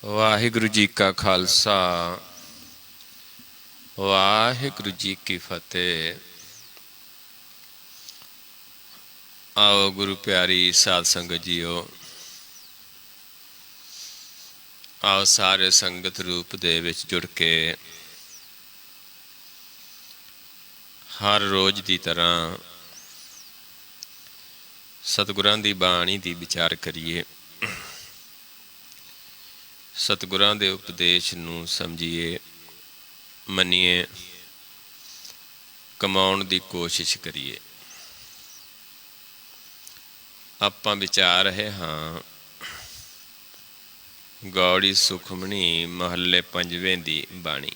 ਵਾਹਿਗੁਰੂ ਜੀ ਕਾ ਖਾਲਸਾ ਵਾਹਿਗੁਰੂ ਜੀ ਕੀ ਫਤਿਹ। ਆਓ ਗੁਰੂ ਪਿਆਰੀ ਸਾਧ ਸੰਗਤ ਜੀਓ, ਆਓ ਸਾਰੇ ਸੰਗਤ ਰੂਪ ਦੇ ਵਿੱਚ ਜੁੜ ਕੇ ਹਰ ਰੋਜ਼ ਦੀ ਤਰ੍ਹਾਂ ਸਤਿਗੁਰਾਂ ਦੀ ਬਾਣੀ ਦੀ ਵਿਚਾਰ ਕਰੀਏ, ਸਤਿਗੁਰਾਂ ਦੇ ਉਪਦੇਸ਼ ਨੂੰ ਸਮਝੀਏ, ਮੰਨੀਏ, ਕਮਾਉਣ ਦੀ ਕੋਸ਼ਿਸ਼ ਕਰੀਏ। ਆਪਾਂ ਵਿਚਾਰ ਰਹੇ ਹਾਂ ਗੌੜੀ ਸੁਖਮਣੀ ਮਹੱਲੇ 5ਵੇਂ ਦੀ ਬਾਣੀ।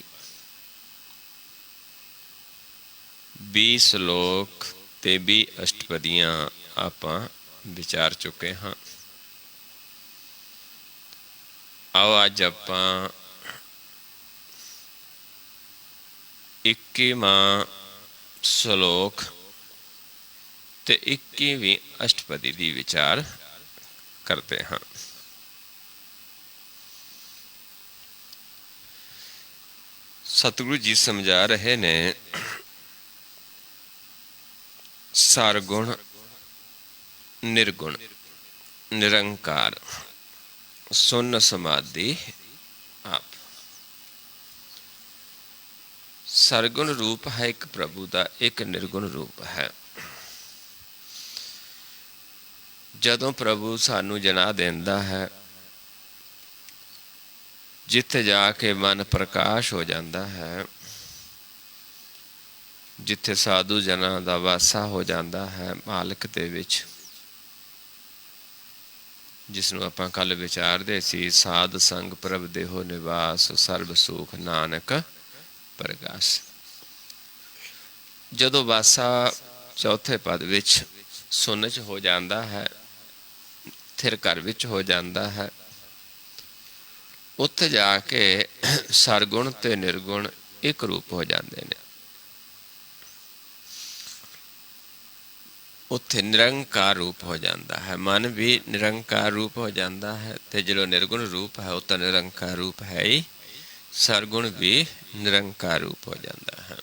20 ਸ਼ਲੋਕ ਤੇ 20 ਅਸ਼ਟਪਦੀਆਂ ਆਪਾਂ ਵਿਚਾਰ ਚੁੱਕੇ ਹਾਂ। ਆਓ ਅੱਜ ਆਪਾਂ 21ਵਾਂ ਸ਼ਲੋਕ ਤੇ 21ਵੀਂ ਅਸ਼ਟਪਦੀ ਦੀ ਵਿਚਾਰ ਕਰਦੇ ਹਾਂ। ਸਤਿਗੁਰੂ ਜੀ ਸਮਝਾ ਰਹੇ ਨੇ, ਸਰਗੁਣ ਨਿਰਗੁਣ ਨਿਰੰਕਾਰ ਸੁਨ ਸਮਾਧੀ ਆਪ। ਸਰਗੁਣ ਰੂਪ ਹੈ ਇੱਕ ਪ੍ਰਭੂ ਦਾ, ਇੱਕ ਨਿਰਗੁਣ ਰੂਪ ਹੈ। ਜਦੋਂ ਪ੍ਰਭੂ ਸਾਨੂੰ ਜਨਾ ਦਿੰਦਾ ਹੈ, ਜਿੱਥੇ ਜਾ ਕੇ ਮਨ ਪ੍ਰਕਾਸ਼ ਹੋ ਜਾਂਦਾ ਹੈ, ਜਿੱਥੇ ਸਾਧੂ ਜਨਾਂ ਦਾ ਵਾਸਾ ਹੋ ਜਾਂਦਾ ਹੈ ਮਾਲਕ ਦੇ ਵਿੱਚ, ਜਿਸ ਨੂੰ ਆਪਾਂ ਕੱਲ੍ਹ ਵਿਚਾਰਦੇ ਸੀ, ਸਾਧ ਸੰਗ ਪ੍ਰਭ ਦੇਹੋ ਨਿਵਾਸ ਸਰਬ ਸੁਖ ਨਾਨਕ ਪ੍ਰਗਾਸ। ਜਦੋਂ ਵਾਸਾ ਚੌਥੇ ਪਦ ਵਿੱਚ ਸੁਨ 'ਚ ਹੋ ਜਾਂਦਾ ਹੈ, ਥਿਰ ਘਰ ਵਿੱਚ ਹੋ ਜਾਂਦਾ ਹੈ, ਉੱਥੇ ਜਾ ਕੇ ਸਰਗੁਣ ਤੇ ਨਿਰਗੁਣ ਇੱਕ ਰੂਪ ਹੋ ਜਾਂਦੇ ਨੇ। ਉੱਥੇ ਨਿਰੰਕਾਰ ਰੂਪ ਹੋ ਜਾਂਦਾ ਹੈ, ਮਨ ਵੀ ਨਿਰੰਕਾਰ ਰੂਪ ਹੋ ਜਾਂਦਾ ਹੈ। ਤੇ ਜਦੋਂ ਨਿਰਗੁਣ ਰੂਪ ਹੈ ਉਹ ਤਾਂ ਨਿਰੰਕਾਰ ਰੂਪ ਹੈ ਹੀ, ਸਰਗੁਣ ਵੀ ਨਿਰੰਕਾਰ ਰੂਪ ਹੋ ਜਾਂਦਾ ਹੈ।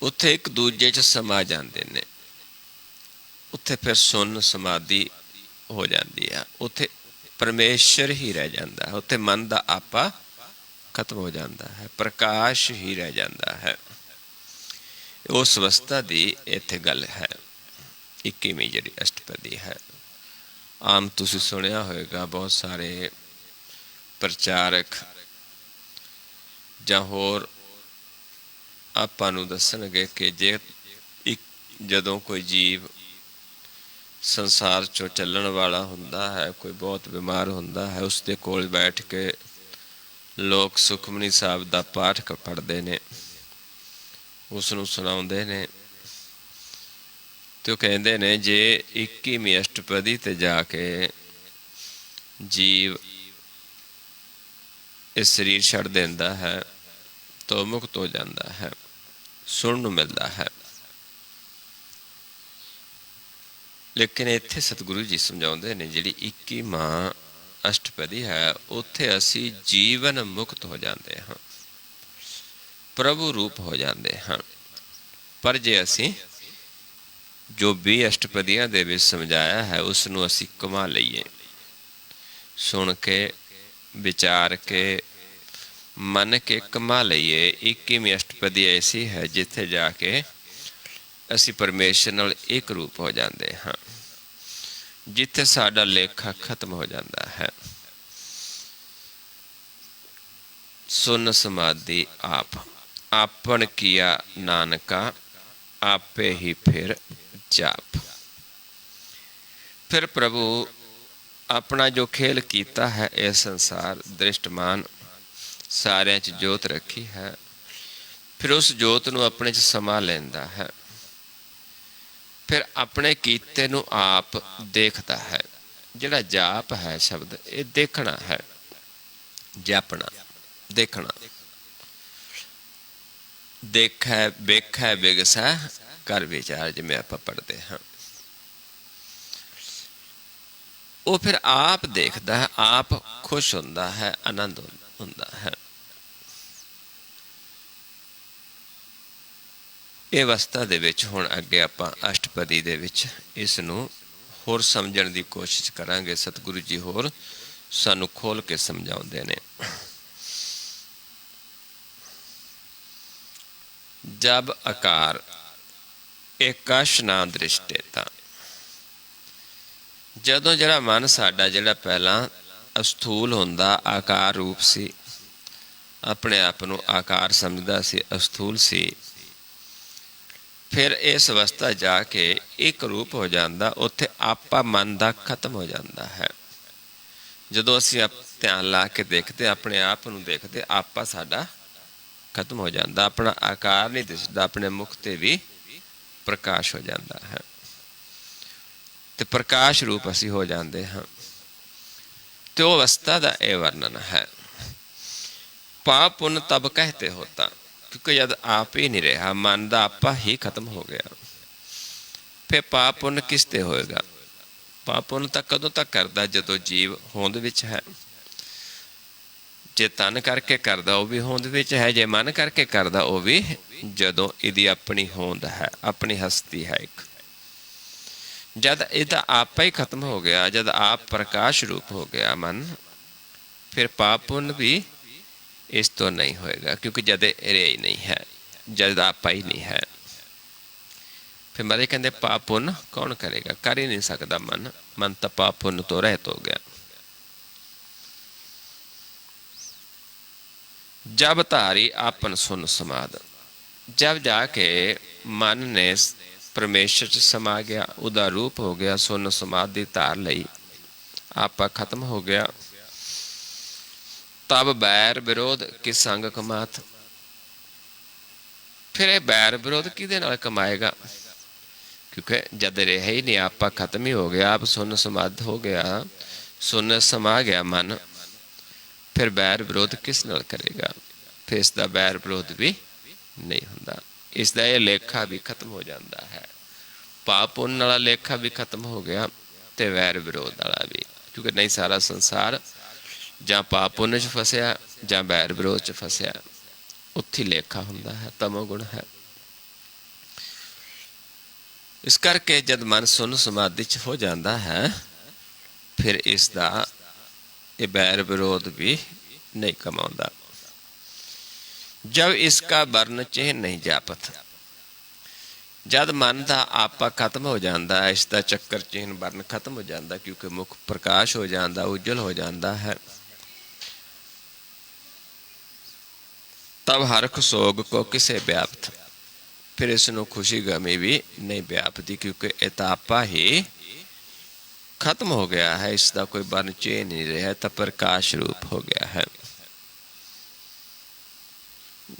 ਉੱਥੇ ਇੱਕ ਦੂਜੇ 'ਚ ਸਮਾ ਜਾਂਦੇ ਨੇ। ਉੱਥੇ ਫਿਰ ਸੁੰਨ ਸਮਾਧੀ ਹੋ ਜਾਂਦੀ ਹੈ, ਉੱਥੇ ਪਰਮੇਸ਼ਰ ਹੀ ਰਹਿ ਜਾਂਦਾ ਹੈ। ਉੱਥੇ ਮਨ ਦਾ ਆਪਾ ਖਤਮ ਹੋ ਜਾਂਦਾ ਹੈ, ਪ੍ਰਕਾਸ਼ ਹੀ ਰਹਿ ਜਾਂਦਾ ਹੈ। ਉਸ ਅਵਸਥਾ ਦੀ ਇੱਥੇ ਗੱਲ ਹੈ। 21ਵੀਂ ਜਿਹੜੀ ਅਸ਼ਟਪਦੀ ਹੈ, ਆਮ ਤੁਸੀਂ ਸੁਣਿਆ ਹੋਵੇਗਾ, ਬਹੁਤ ਸਾਰੇ ਪ੍ਰਚਾਰਕ ਜਾਂ ਹੋਰ ਆਪਾਂ ਨੂੰ ਦੱਸਣਗੇ ਕਿ ਜਦੋਂ ਕੋਈ ਜੀਵ ਸੰਸਾਰ 'ਚੋਂ ਚੱਲਣ ਵਾਲਾ ਹੁੰਦਾ ਹੈ, ਕੋਈ ਬਹੁਤ ਬਿਮਾਰ ਹੁੰਦਾ ਹੈ, ਉਸ ਦੇ ਕੋਲ ਬੈਠ ਕੇ ਲੋਕ ਸੁਖਮਨੀ ਸਾਹਿਬ ਦਾ ਪਾਠ ਪੜ੍ਹਦੇ ਨੇ, ਉਸ ਨੂੰ ਸੁਣਾਉਂਦੇ ਨੇ, ਤੇ ਉਹ ਕਹਿੰਦੇ ਨੇ ਜੇ 21ਵੀਂ ਅਸ਼ਟਪਦੀ ਤੇ ਜਾ ਕੇ ਜੀਵ ਇਹ ਸਰੀਰ ਛੱਡ ਦਿੰਦਾ ਹੈ ਤਾਂ ਉਹ ਮੁਕਤ ਹੋ ਜਾਂਦਾ ਹੈ, ਸੁਣਨ ਨੂੰ ਮਿਲਦਾ ਹੈ। ਲੇਕਿਨ ਇੱਥੇ ਸਤਿਗੁਰੂ ਜੀ ਸਮਝਾਉਂਦੇ ਨੇ, ਜਿਹੜੀ 21ਵਾਂ ਅਸ਼ਟਪਦੀ ਹੈ, ਉੱਥੇ ਅਸੀਂ ਜੀਵਨ ਮੁਕਤ ਹੋ ਜਾਂਦੇ ਹਾਂ, ਪ੍ਰਭੂ ਰੂਪ ਹੋ ਜਾਂਦੇ ਹਾਂ। ਪਰ ਜੇ ਅਸੀਂ ਜੋ 20 ਅਸ਼ਟਪਦੀਆਂ ਦੇ ਵਿੱਚ ਸਮਝਾਇਆ ਹੈ ਉਸ ਨੂੰ ਅਸੀਂ ਕਮਾ ਲਈਏ, ਸੁਣ ਕੇ ਵਿਚਾਰ ਕੇ ਮੰਨ ਕੇ ਕਮਾ ਲਈਏ, 21ਵੀਂ ਅਸ਼ਟਪਦੀ ਐਸੀ ਹੈ ਜਿੱਥੇ ਜਾ ਕੇ ਅਸੀਂ ਪਰਮੇਸ਼ਰ ਨਾਲ ਇੱਕ ਰੂਪ ਹੋ ਜਾਂਦੇ ਹਾਂ, ਜਿੱਥੇ ਸਾਡਾ ਲੇਖਾ ਖਤਮ ਹੋ ਜਾਂਦਾ ਹੈ। ਸੁਨ ਸਮਾਧੀ ਆਪ, ਆਪਨ ਕੀਆ ਨਾਨਕਾ ਆਪੇ ਹੀ ਫਿਰ ਜਾਪ। ਫਿਰ ਪ੍ਰਭੂ ਆਪਣਾ ਜੋ ਖੇਲ ਕੀਤਾ ਹੈ, ਇਹ ਸੰਸਾਰ ਦ੍ਰਿਸ਼ਟਮਾਨ ਸਾਰਿਆਂ 'ਚ ਜੋਤ ਰੱਖੀ ਹੈ, ਫਿਰ ਉਸ ਜੋਤ ਨੂੰ ਆਪਣੇ 'ਚ ਸਮਾ ਲੈਂਦਾ ਹੈ, ਫਿਰ ਆਪਣੇ ਕੀਤੇ ਨੂੰ ਆਪ ਦੇਖਦਾ ਹੈ। ਜਿਹੜਾ ਜਾਪ ਹੈ ਸ਼ਬਦ, ਇਹ ਦੇਖਣਾ ਹੈ, ਜਾਪਣਾ, ਦੇਖਣਾ। ਦੇਖੈ ਵੇਖੈ ਬਿਗਸੈ ਕਰ ਵਿਚਾਰ, ਜਿਵੇਂ ਆਪਾਂ ਪੜ੍ਹਦੇ ਹਾਂ। ਉਹ ਫਿਰ ਆਪ ਦੇਖਦਾ ਹੈ, ਆਪ ਖੁਸ਼ ਹੁੰਦਾ ਹੈ, ਆਨੰਦ ਹੁੰਦਾ ਹੈ। ਇਹ ਅਵਸਥਾ ਦੇ ਵਿੱਚ ਹੁਣ ਅੱਗੇ ਆਪਾਂ ਅਸ਼ਟਪਦੀ ਦੇ ਵਿੱਚ ਇਸ ਨੂੰ ਹੋਰ ਸਮਝਣ ਦੀ ਕੋਸ਼ਿਸ਼ ਕਰਾਂਗੇ। ਸਤਿਗੁਰੂ ਜੀ ਹੋਰ ਸਾਨੂੰ ਖੋਲ ਕੇ ਸਮਝਾਉਂਦੇ ਨੇ। ਜਬ ਆਕਾਰ ਏਕਸ਼ ਨਾ ਦ੍ਰਿਸ਼ਟੇਤਾ, ਜਦੋਂ ਜਿਹੜਾ ਮਨ ਸਾਡਾ ਜਿਹੜਾ ਪਹਿਲਾਂ ਅਸਥੂਲ ਹੁੰਦਾ, ਆਕਾਰ ਰੂਪ ਸੀ, ਆਪਣੇ ਆਪ ਨੂੰ ਆਕਾਰ ਸਮਝਦਾ ਸੀ, ਅਸਥੂਲ ਸੀ, ਫਿਰ ਇਸ ਅਵਸਥਾ ਜਾ ਕੇ ਇੱਕ ਰੂਪ ਹੋ ਜਾਂਦਾ। ਉੱਥੇ ਆਪਾ ਮਨ ਦਾ ਖਤਮ ਹੋ ਜਾਂਦਾ ਹੈ। ਜਦੋਂ ਅਸੀਂ ਧਿਆਨ ਲਾ ਕੇ ਦੇਖਦੇ, ਆਪਣੇ ਆਪ ਨੂੰ ਦੇਖਦੇ, ਆਪਾ ਸਾਡਾ ਖਤਮ ਹੋ ਜਾਂਦਾ, ਆਪਣਾ ਆਕਾਰ ਨਹੀਂ ਦਿਸਦਾ, ਆਪਣੇ ਮੁਖ ਤੇ ਵੀ ਪ੍ਰਕਾਸ਼ ਹੋ ਜਾਂਦਾ ਹੈ ਤੇ ਪ੍ਰਕਾਸ਼ ਰੂਪ ਅਸੀਂ ਹੋ ਜਾਂਦੇ ਹਾਂ। ਤੇ ਉਹ ਅਵਸਥਾ ਦਾ ਇਹ ਵਰਣਨ ਹੈ। ਪਾਪ ਪੁੰਨ ਤਬ ਕਹਤੇ ਹੋਤਾ, ਕਿਉਂਕਿ ਜਦ ਆਪ ਹੀ ਨਹੀਂ ਰਿਹਾ, ਮਨ ਦਾ ਆਪਾ ਹੀ ਖਤਮ ਹੋ ਗਿਆ, ਫਿਰ ਪਾਪ ਪੁੰਨ ਕਿਸ ਤੇ ਹੋਏਗਾ? ਪਾਪ ਪੁੰਨ ਤਾਂ ਕਦੋਂ ਤੱਕ ਕਰਦਾ? ਜਦੋਂ ਜੀਵ ਹੋਂਦ ਵਿੱਚ ਹੈ। ਜੇ ਤਨ ਕਰਕੇ ਕਰਦਾ ਉਹ ਵੀ ਹੋਂਦ ਵਿੱਚ ਹੈ, ਜੇ ਮਨ ਕਰਕੇ ਕਰਦਾ ਉਹ ਵੀ, ਜਦੋਂ ਇਹਦੀ ਆਪਣੀ ਹੋਂਦ ਹੈ, ਆਪਣੀ ਹਸਤੀ ਹੈ ਇੱਕ। ਜਦ ਇਹਦਾ ਆਪਾ ਹੀ ਖਤਮ ਹੋ ਗਿਆ, ਜਦ ਆਪ ਪ੍ਰਕਾਸ਼ ਰੂਪ ਹੋ ਗਿਆ ਮਨ, ਫਿਰ ਪਾਪ ਪੁੰਨ ਵੀ ਇਸ ਤੋਂ ਨਹੀਂ ਹੋਏਗਾ, ਕਿਉਂਕਿ ਜਦ ਇਹ ਹੀ ਨਹੀਂ ਹੈ, ਜਦ ਆਪਾ ਹੀ ਨਹੀਂ ਹੈ। ਫਿਰ ਮਹਾਰਾਜ ਕਹਿੰਦੇ ਪਾਪ ਪੁੰਨ ਕੌਣ ਕਰੇਗਾ? ਕਰ ਹੀ ਨਹੀਂ ਸਕਦਾ ਮਨ। ਮਨ ਤਾਂ ਪਾਪ ਪੁੰਨ ਤੋਂ ਰਹਿਤ ਹੋ ਗਿਆ। ਜਬ ਧਾਰੀ ਆਪਨ ਸੁਨ ਸਮਾਦ, ਜਬ ਜਾ ਕੇ ਮਨ ਨੇ ਪਰਮੇਸ਼ਰ 'ਚ ਸਮਾ ਗਿਆ, ਉਹਦਾ ਰੂਪ ਹੋ ਗਿਆ, ਸੁਨ ਸਮਾਧੀ ਧਾਰ ਲਈ, ਆਪਾ ਖਤਮ ਹੋ ਗਿਆ। ਤਬ ਬੈਰ ਵਿਰੋਧ ਕਿਸ ਸੰਗ ਕਮਾਤ, ਫਿਰ ਇਹ ਬੈਰ ਵਿਰੋਧ ਕਿਹਦੇ ਨਾਲ ਕਮਾਏਗਾ? ਕਿਉਂਕਿ ਜਦ ਰਿਹਾ ਹੀ ਨਹੀਂ, ਆਪਾ ਖਤਮ ਹੀ ਹੋ ਗਿਆ, ਆਪ ਸੁਨ ਸਮਾਧ ਹੋ ਗਿਆ, ਸੁਨ ਸਮਾ ਗਿਆ ਮਨ, ਫਿਰ ਬੈਰ ਵਿਰੋਧ ਕਿਸ ਨਾਲ ਕਰੇਗਾ? ਫਿਰ ਇਸ ਦਾ ਬੈਰ ਵਿਰੋਧ ਵੀ ਨਹੀਂ ਹੁੰਦਾ, ਇਸ ਦਾ ਇਹ ਲੇਖਾ ਵੀ ਖਤਮ ਹੋ ਜਾਂਦਾ ਹੈ। ਪਾਪ ਪੁੰਨ ਵਾਲਾ ਲੇਖਾ ਵੀ ਖਤਮ ਹੋ ਗਿਆ ਤੇ ਵੈਰ ਵਿਰੋਧ ਵਾਲਾ ਵੀ, ਕਿਉਂਕਿ ਨਹੀਂ ਸਾਰਾ ਸੰਸਾਰ ਜਾਂ ਪਾਪ ਪੁੰਨ 'ਚ ਫਸਿਆ ਜਾਂ ਵੈਰ ਵਿਰੋਧ 'ਚ ਫਸਿਆ, ਉੱਥੇ ਲੇਖਾ ਹੁੰਦਾ ਹੈ, ਤਮੋ ਗੁਣ ਹੈ। ਇਸ ਕਰਕੇ ਜਦ ਮਨ ਸੁਨ ਸਮਾਧੀ 'ਚ ਹੋ ਜਾਂਦਾ ਹੈ, ਫਿਰ ਇਸ ਦਾ ਇਹ ਬੈਰ ਵਿਰੋਧ ਵੀ ਨਹੀਂ ਕਮਾਉਂਦਾ। ਜਬ ਇਸਕਾ ਵਰਨ ਚਿਹਨ ਨਹੀਂ ਜਾਪਤ, ਜਦ ਮਨ ਦਾ ਆਪਾ ਖਤਮ ਹੋ ਜਾਂਦਾ, ਇਸ ਦਾ ਚੱਕਰ ਚਿਹਨ ਵਰਨ ਖਤਮ ਹੋ ਜਾਂਦਾ, ਕਿਉਂਕਿ ਮੁਖ ਪ੍ਰਕਾਸ਼ ਹੋ ਜਾਂਦਾ, ਉਜਲ ਹੋ ਜਾਂਦਾ ਹੈ। ਤਬ ਹਰਖ ਸੋਗ ਕੋ ਕਿਸੇ ਵਿਆਪਤ, ਫਿਰ ਇਸ ਨੂੰ ਖੁਸ਼ੀ ਗਮੀ ਵੀ ਨਹੀਂ ਵਿਆਪਦੀ, ਕਿਉਂਕਿ ਇਹ ਤਾਂ ਆਪਾ ਹੀ ਖਤਮ ਹੋ ਗਿਆ ਹੈ, ਇਸ ਦਾ ਕੋਈ ਵਰਨ ਚਿਹਨ ਨਹੀਂ ਰਿਹਾ, ਤਾਂ ਪ੍ਰਕਾਸ਼ ਰੂਪ ਹੋ ਗਿਆ ਹੈ।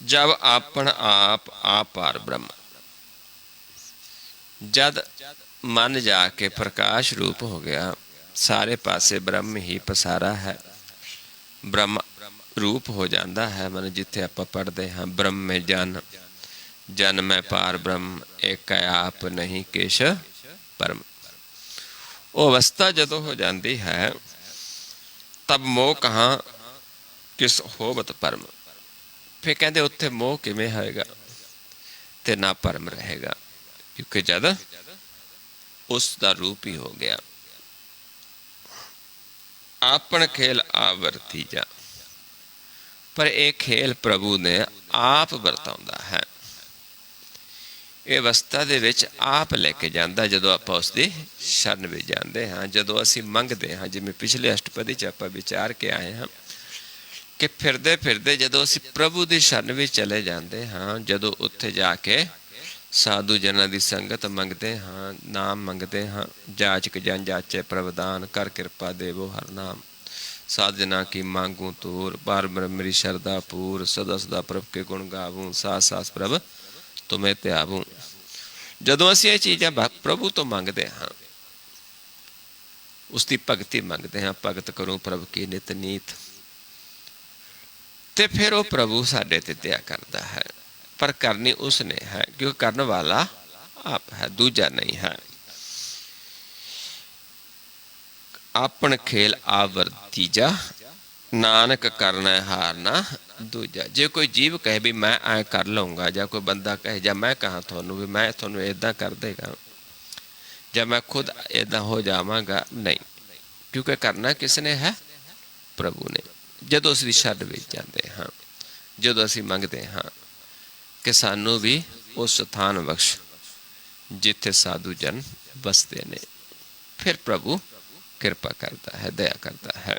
ਜਬ ਆਪਨ ਆਪ ਆਪਾਰ ਬ੍ਰਹਮ, ਜਦ ਮਨ ਜਾ ਕੇ ਪ੍ਰਕਾਸ਼ ਰੂਪ ਹੋ ਗਿਆ, ਸਾਰੇ ਪਾਸੇ ਬ੍ਰਹਮ ਹੀ ਪਸਾਰਾ ਹੈ, ਬ੍ਰਹਮ ਰੂਪ ਹੋ ਜਾਂਦਾ ਹੈ ਮਨ। ਜਿੱਥੇ ਆਪਾਂ ਪੜ੍ਹਦੇ ਹਾਂ ਬ੍ਰਹਮੇ ਜਨ, ਜਨ ਮੈਂ ਪਾਰ ਬ੍ਰਹਮ, ਏਕ ਆਪ ਨਹੀਂ ਕੇਸ਼ ਪਰਮ, ਉਹ ਅਵਸਥਾ ਜਦੋਂ ਹੋ ਜਾਂਦੀ ਹੈ, ਤਬ ਮੋਹ ਕਹਾਂ ਕਿਸ ਹੋਵਤ ਪਰਮ, ਫਿਰ ਕਹਿੰਦੇ ਉੱਥੇ ਮੋਹ ਕਿਵੇਂ ਹੋਏਗਾ ਤੇ ਨਾ ਪਰਮ ਰਹੇਗਾ, ਕਿਉਂਕਿ ਜਦ ਉਸ ਦਾ ਰੂਪ ਹੀ ਹੋ ਗਿਆ। ਆਪਣ ਖੇਲ ਆਵਰਤੀ ਜਾ, ਪਰ ਇਹ ਖੇਲ ਪ੍ਰਭੂ ਨੇ ਆਪ ਵਰਤਾਉਂਦਾ ਹੈ। ਇਹ ਅਵਸਥਾ ਦੇ ਵਿੱਚ ਆਪ ਲੈ ਕੇ ਜਾਂਦਾ, ਜਦੋਂ ਆਪਾਂ ਉਸਦੀ ਸ਼ਰਨ ਵਿੱਚ ਜਾਂਦੇ ਹਾਂ, ਜਦੋਂ ਅਸੀਂ ਮੰਗਦੇ ਹਾਂ। ਜਿਵੇਂ ਪਿਛਲੇ ਅਸ਼ਟਪਦੀ 'ਚ ਆਪਾਂ ਵਿਚਾਰ ਕੇ ਆਏ ਹਾਂ ਕਿ ਫਿਰਦੇ ਫਿਰਦੇ ਜਦੋਂ ਅਸੀਂ ਪ੍ਰਭੂ ਦੀ ਸ਼ਰਨ ਵਿੱਚ ਚਲੇ ਜਾਂਦੇ ਹਾਂ, ਜਦੋਂ ਉੱਥੇ ਜਾ ਕੇ ਸਾਧੂ ਜਨਾਂ ਦੀ ਸੰਗਤ ਮੰਗਦੇ ਹਾਂ, ਨਾਮ ਮੰਗਦੇ ਹਾਂ, ਜਾਚਕ ਜਨ ਜਾਚੇ ਪ੍ਰਵਦਾਨ, ਕਰ ਕਿਰਪਾ ਦੇਵੋ ਹਰ ਨਾਮ, ਸਾਧ ਜਨਾਂ ਕੀ ਮਾਂਗੂ ਤੂਰ, ਬਾਰ ਮੇਰੀ ਸ਼ਰਦਾ ਪੂਰ, ਸਦਾ ਸਦਾ ਪ੍ਰਭ ਕੇ ਗੁਣ ਗਾਵੂੰ, ਸਾਸ ਸਾਸ ਪ੍ਰਭ ਤੁਮੇ ਧਿਆਵੂੰ। ਜਦੋਂ ਅਸੀਂ ਇਹ ਚੀਜ਼ਾਂ ਪ੍ਰਭੂ ਤੋਂ ਮੰਗਦੇ ਹਾਂ, ਉਸਦੀ ਭਗਤੀ ਮੰਗਦੇ ਹਾਂ, ਭਗਤ ਕਰੂੰ ਪ੍ਰਭ ਕੀ ਨਿਤ ਨੀਤ, ਤੇ ਫਿਰ ਉਹ ਪ੍ਰਭੂ ਸਾਡੇ ਤੇ ਦਇਆ ਕਰਦਾ ਹੈ। ਪਰ ਕਰਨੀ ਉਸਨੇ ਹੈ, ਕਿਉਂਕਿ ਕਰਨ ਵਾਲਾ ਆਪ ਹੈ, ਦੂਜਾ ਨਹੀਂ ਹੈ। ਆਪਣ ਖੇਲ ਆਵਰ ਤੀਜਾ, ਨਾਨਕ ਕਰਨਾ ਹਾਰ ਨਾ ਦੂਜਾ। ਜੇ ਕੋਈ ਜੀਵ ਕਹੇ ਵੀ ਮੈਂ ਐਂ ਕਰ ਲਊਂਗਾ, ਜਾਂ ਕੋਈ ਬੰਦਾ ਕਹੇ ਜਾਂ ਮੈਂ ਕਹਾਂ ਤੁਹਾਨੂੰ ਵੀ ਮੈਂ ਤੁਹਾਨੂੰ ਇੱਦਾਂ ਕਰ ਦੇਗਾ, ਜਾਂ ਮੈਂ ਖੁਦ ਇੱਦਾਂ ਹੋ ਜਾਵਾਂਗਾ, ਨਹੀਂ, ਕਿਉਂਕਿ ਕਰਨਾ ਕਿਸ ਨੇ ਹੈ? ਪ੍ਰਭੂ ਨੇ। ਜਦੋਂ ਅਸੀਂ ਛੱਡ ਵਿੱਚ ਜਾਂਦੇ ਹਾਂ, ਜਦੋਂ ਅਸੀਂ ਮੰਗਦੇ ਹਾਂ ਕਿ ਸਾਨੂੰ ਵੀ ਉਹ ਸਥਾਨ ਬਖਸ਼ ਜਿੱਥੇ ਸਾਧੂ ਜਨ ਬਸਦੇ ਨੇ, ਫਿਰ ਪ੍ਰਭੂ ਕਿਰਪਾ ਕਰਦਾ ਹੈ, ਦਇਆ ਕਰਦਾ ਹੈ।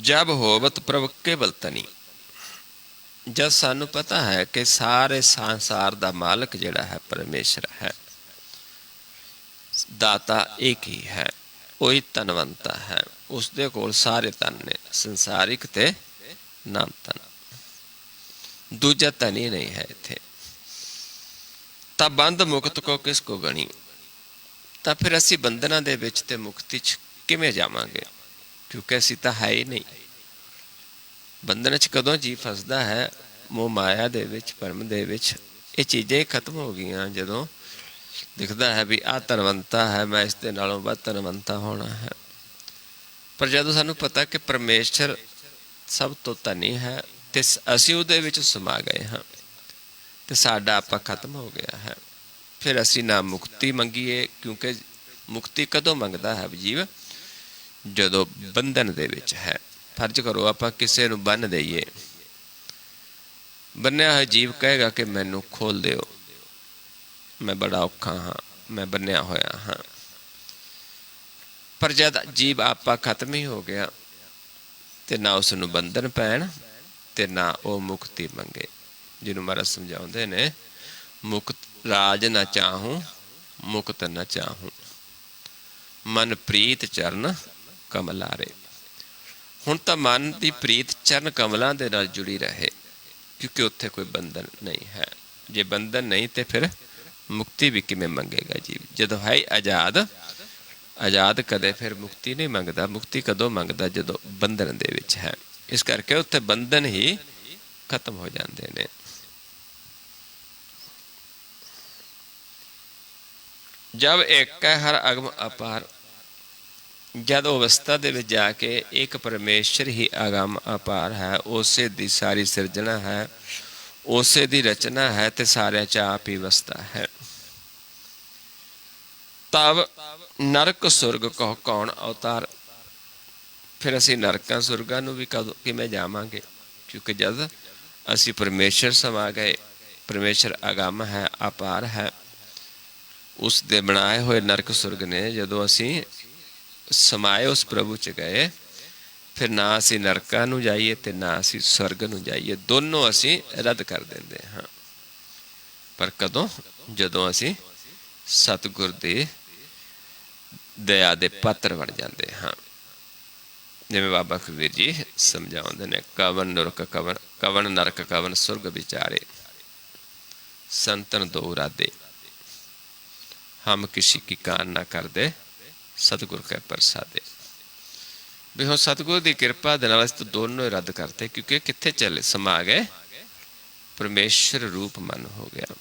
ਜਬ ਹੋਵਤ ਪ੍ਰਭ ਕੇਵਲ ਤਨੀ, ਜਦ ਸਾਨੂੰ ਪਤਾ ਹੈ ਕਿ ਸਾਰੇ ਸੰਸਾਰ ਦਾ ਮਾਲਕ ਜਿਹੜਾ ਹੈ ਪਰਮੇਸ਼ਰ ਹੈ, ਦਾਤਾ ਇੱਕ ਹੀ ਹੈ, ਉਹੀ ਧਨਵੰਤਾ ਹੈ, ਉਸਦੇ ਕੋਲ ਸਾਰੇ ਧਨ ਨੇ, ਸੰਸਾਰਿਕ ਤੇ ਨਾਮ ਧਨ, ਦੂਜਾ ਧਨ ਹੀ ਨਹੀਂ ਹੈ ਇੱਥੇ। ਤਾਂ ਬੰਧ ਮੁਕਤ ਕੋ ਕਿਸ ਕੋ ਗਣੀ, ਤਾਂ ਫਿਰ ਅਸੀਂ ਬੰਧਨਾਂ ਦੇ ਵਿੱਚ ਤੇ ਮੁਕਤੀ 'ਚ ਕਿਵੇਂ ਜਾਵਾਂਗੇ? ਕਿਉਂਕਿ ਅਸੀਂ ਤਾਂ ਹੈ ਹੀ ਨਹੀਂ। ਬੰਧਨ 'ਚ ਕਦੋਂ ਜੀ ਫਸਦਾ ਹੈ? ਮੋਹ ਮਾਇਆ ਦੇ ਵਿੱਚ, ਭਰਮ ਦੇ ਵਿੱਚ। ਇਹ ਚੀਜ਼ਾਂ ਹੀ ਖਤਮ ਹੋ ਗਈਆਂ ਜਦੋਂ ਦਿਖਦਾ ਹੈ ਵੀ ਆਹ ਧਨਵੰਤਾ ਹੈ, ਮੈਂ ਇਸ ਦੇ ਨਾਲੋਂ ਵੱਧ ਧਨਵੰਤਾ ਹੋਣਾ ਹੈ। ਪਰ ਜਦੋਂ ਸਾਨੂੰ ਪਤਾ ਕਿ ਪਰਮੇਸ਼ਰ ਸਭ ਤੋਂ ਧਨੀ ਹੈ ਤੇ ਅਸੀਂ ਉਹਦੇ ਵਿੱਚ ਸਮਾ ਗਏ ਹਾਂ ਤੇ ਸਾਡਾ ਆਪਾ ਖਤਮ ਹੋ ਗਿਆ ਹੈ, ਫਿਰ ਅਸੀਂ ਨਾ ਮੁਕਤੀ ਮੰਗੀਏ। ਕਿਉਂਕਿ ਮੁਕਤੀ ਕਦੋਂ ਮੰਗਦਾ ਹੈ ਜੀਵ? ਜਦੋਂ ਬੰਧਨ ਦੇ ਵਿੱਚ ਹੈ। ਫਰਜ਼ ਕਰੋ ਆਪਾਂ ਕਿਸੇ ਨੂੰ ਬੰਨ੍ਹ ਦਈਏ, ਬੰਨਿਆ ਹੋਇਆ ਜੀਵ ਕਹੇਗਾ ਕਿ ਮੈਨੂੰ ਖੋਲ ਦਿਓ, ਮੈਂ ਬੜਾ ਔਖਾ ਹਾਂ, ਮੈਂ ਬੰਨਿਆ ਹੋਇਆ ਹਾਂ। ਪਰ ਜਦ ਜੀਵ ਆਪਾ ਖਤਮ ਹੀ ਹੋ ਗਿਆ ਤੇ ਨਾ ਉਸ ਨੂੰ ਬੰਧਨ ਪੈਣ ਤੇ ਨਾ ਉਹ ਮੁਕਤੀ ਮੰਗੇ। ਜਿਹਨੂੰ ਮਹਾਰਾਜ ਸਮਝਾਉਂਦੇ ਨੇ, ਮੁਕਤ ਰਾਜ ਨਾ ਚਾਹੂੰ ਮੁਕਤ ਨਾ ਚਾਹੂੰ, ਮਨ ਪ੍ਰੀਤ ਚਰਨ ਕਮਲਾਰੇ। ਹੁਣ ਤਾਂ ਮਨ ਦੀ ਪ੍ਰੀਤ ਚਰਨ ਕਮਲਾਂ ਦੇ ਨਾਲ ਜੁੜੀ ਰਹੇ, ਕਿਉਂਕਿ ਉੱਥੇ ਕੋਈ ਬੰਧਨ ਨਹੀਂ ਹੈ। ਜੇ ਬੰਧਨ ਨਹੀਂ ਤੇ ਫਿਰ ਮੁਕਤੀ ਵੀ ਕਿਵੇਂ ਮੰਗੇਗਾ ਜੀਵ? ਜਦੋਂ ਹੈ ਆਜ਼ਾਦ, ਆਜ਼ਾਦ ਕਦੇ ਫਿਰ ਮੁਕਤੀ ਨਹੀਂ ਮੰਗਦਾ। ਮੁਕਤੀ ਕਦੋਂ ਮੰਗਦਾ? ਜਦੋਂ ਬੰਧਨ ਦੇ ਵਿੱਚ ਹੈ। ਇਸ ਕਰਕੇ ਉੱਥੇ ਬੰਧਨ ਹੀ ਖਤਮ ਹੋ ਜਾਂਦੇ ਨੇ। ਜਬ ਇੱਕ ਹੈ ਹਰ ਅਗਮ ਅਪਾਰ, ਜਦ ਅਵਸਥਾ ਦੇ ਵਿੱਚ ਜਾ ਕੇ ਇੱਕ ਪਰਮੇਸ਼ਰ ਹੀ ਅਗਮ ਅਪਾਰ ਹੈ, ਉਸੇ ਦੀ ਸਾਰੀ ਸਿਰਜਣਾ ਹੈ, ਉਸੇ ਦੀ ਰਚਨਾ ਹੈ ਤੇ ਸਾਰਿਆਂ 'ਚ ਆਪ ਹੀ ਵਸਦਾ ਹੈ। ਤਬ ਨਰਕ ਸੁਰਗ ਕਹੋ ਕੌਣ ਅਵਤਾਰ, ਫਿਰ ਅਸੀਂ ਨਰਕਾਂ ਸੁਰਗਾਂ ਨੂੰ ਵੀ ਕਿਵੇਂ ਜਾਵਾਂਗੇ? ਕਿਉਂਕਿ ਜਦ ਅਸੀਂ ਪਰਮੇਸ਼ਰ ਸਮਾ ਗਏ, ਪਰਮੇਸ਼ਰ ਅਗੰਮ ਹੈ, ਅਪਾਰ ਹੈ, ਉਸ ਦੇ ਬਣਾਏ ਹੋਏ ਨਰਕ ਸੁਰਗ ਨੇ। ਜਦੋਂ ਅਸੀਂ ਸਮਾਏ ਉਸ ਪ੍ਰਭੂ 'ਚ ਗਏ, ਫਿਰ ਨਾ ਅਸੀਂ ਨਰਕਾਂ ਨੂੰ ਜਾਈਏ ਤੇ ਨਾ ਅਸੀਂ ਸਵਰਗ ਨੂੰ ਜਾਈਏ, ਦੋਨੋਂ ਅਸੀਂ ਰੱਦ ਕਰ ਦਿੰਦੇ ਹਾਂ। ਪਰ ਕਦੋਂ? ਜਦੋਂ ਅਸੀਂ ਸਤਿਗੁਰ ਦੀ ਦਇਆ ਦੇ ਪਾਤਰ ਬਣ ਜਾਂਦੇ ਹਾਂ। ਜਿਵੇਂ ਬਾਬਾ ਕਬੀਰ ਜੀ ਸਮਝਾਉਂਦੇ ਨੇ, ਕਵਨ ਨਰਕ ਕਵਨ, ਕਵਨ ਨਰਕ ਕਵਨ ਸੁਰਗ ਵਿਚਾਰੇ, ਸੰਤਨ ਦੋ ਰਾਦੇ, ਹਮ ਕਿਸੀ ਕੀ ਕਾਨ ਨਾ ਕਰਦੇ, ਸਤਿਗੁਰ ਕੈ ਪ੍ਰਸਾਦੇ। ਵੀ ਹੁਣ ਸਤਿਗੁਰ ਦੀ ਕਿਰਪਾ ਦੇ ਨਾਲ ਅਸੀਂ ਦੋਨੋਂ ਹੀ ਰੱਦ ਕਰਤੇ, ਕਿਉਂਕਿ ਕਿੱਥੇ ਚੱਲੇ ਸਮਾ ਗਏ? ਪਰਮੇਸ਼ਰ ਰੂਪ ਮਨ ਹੋ ਗਿਆ।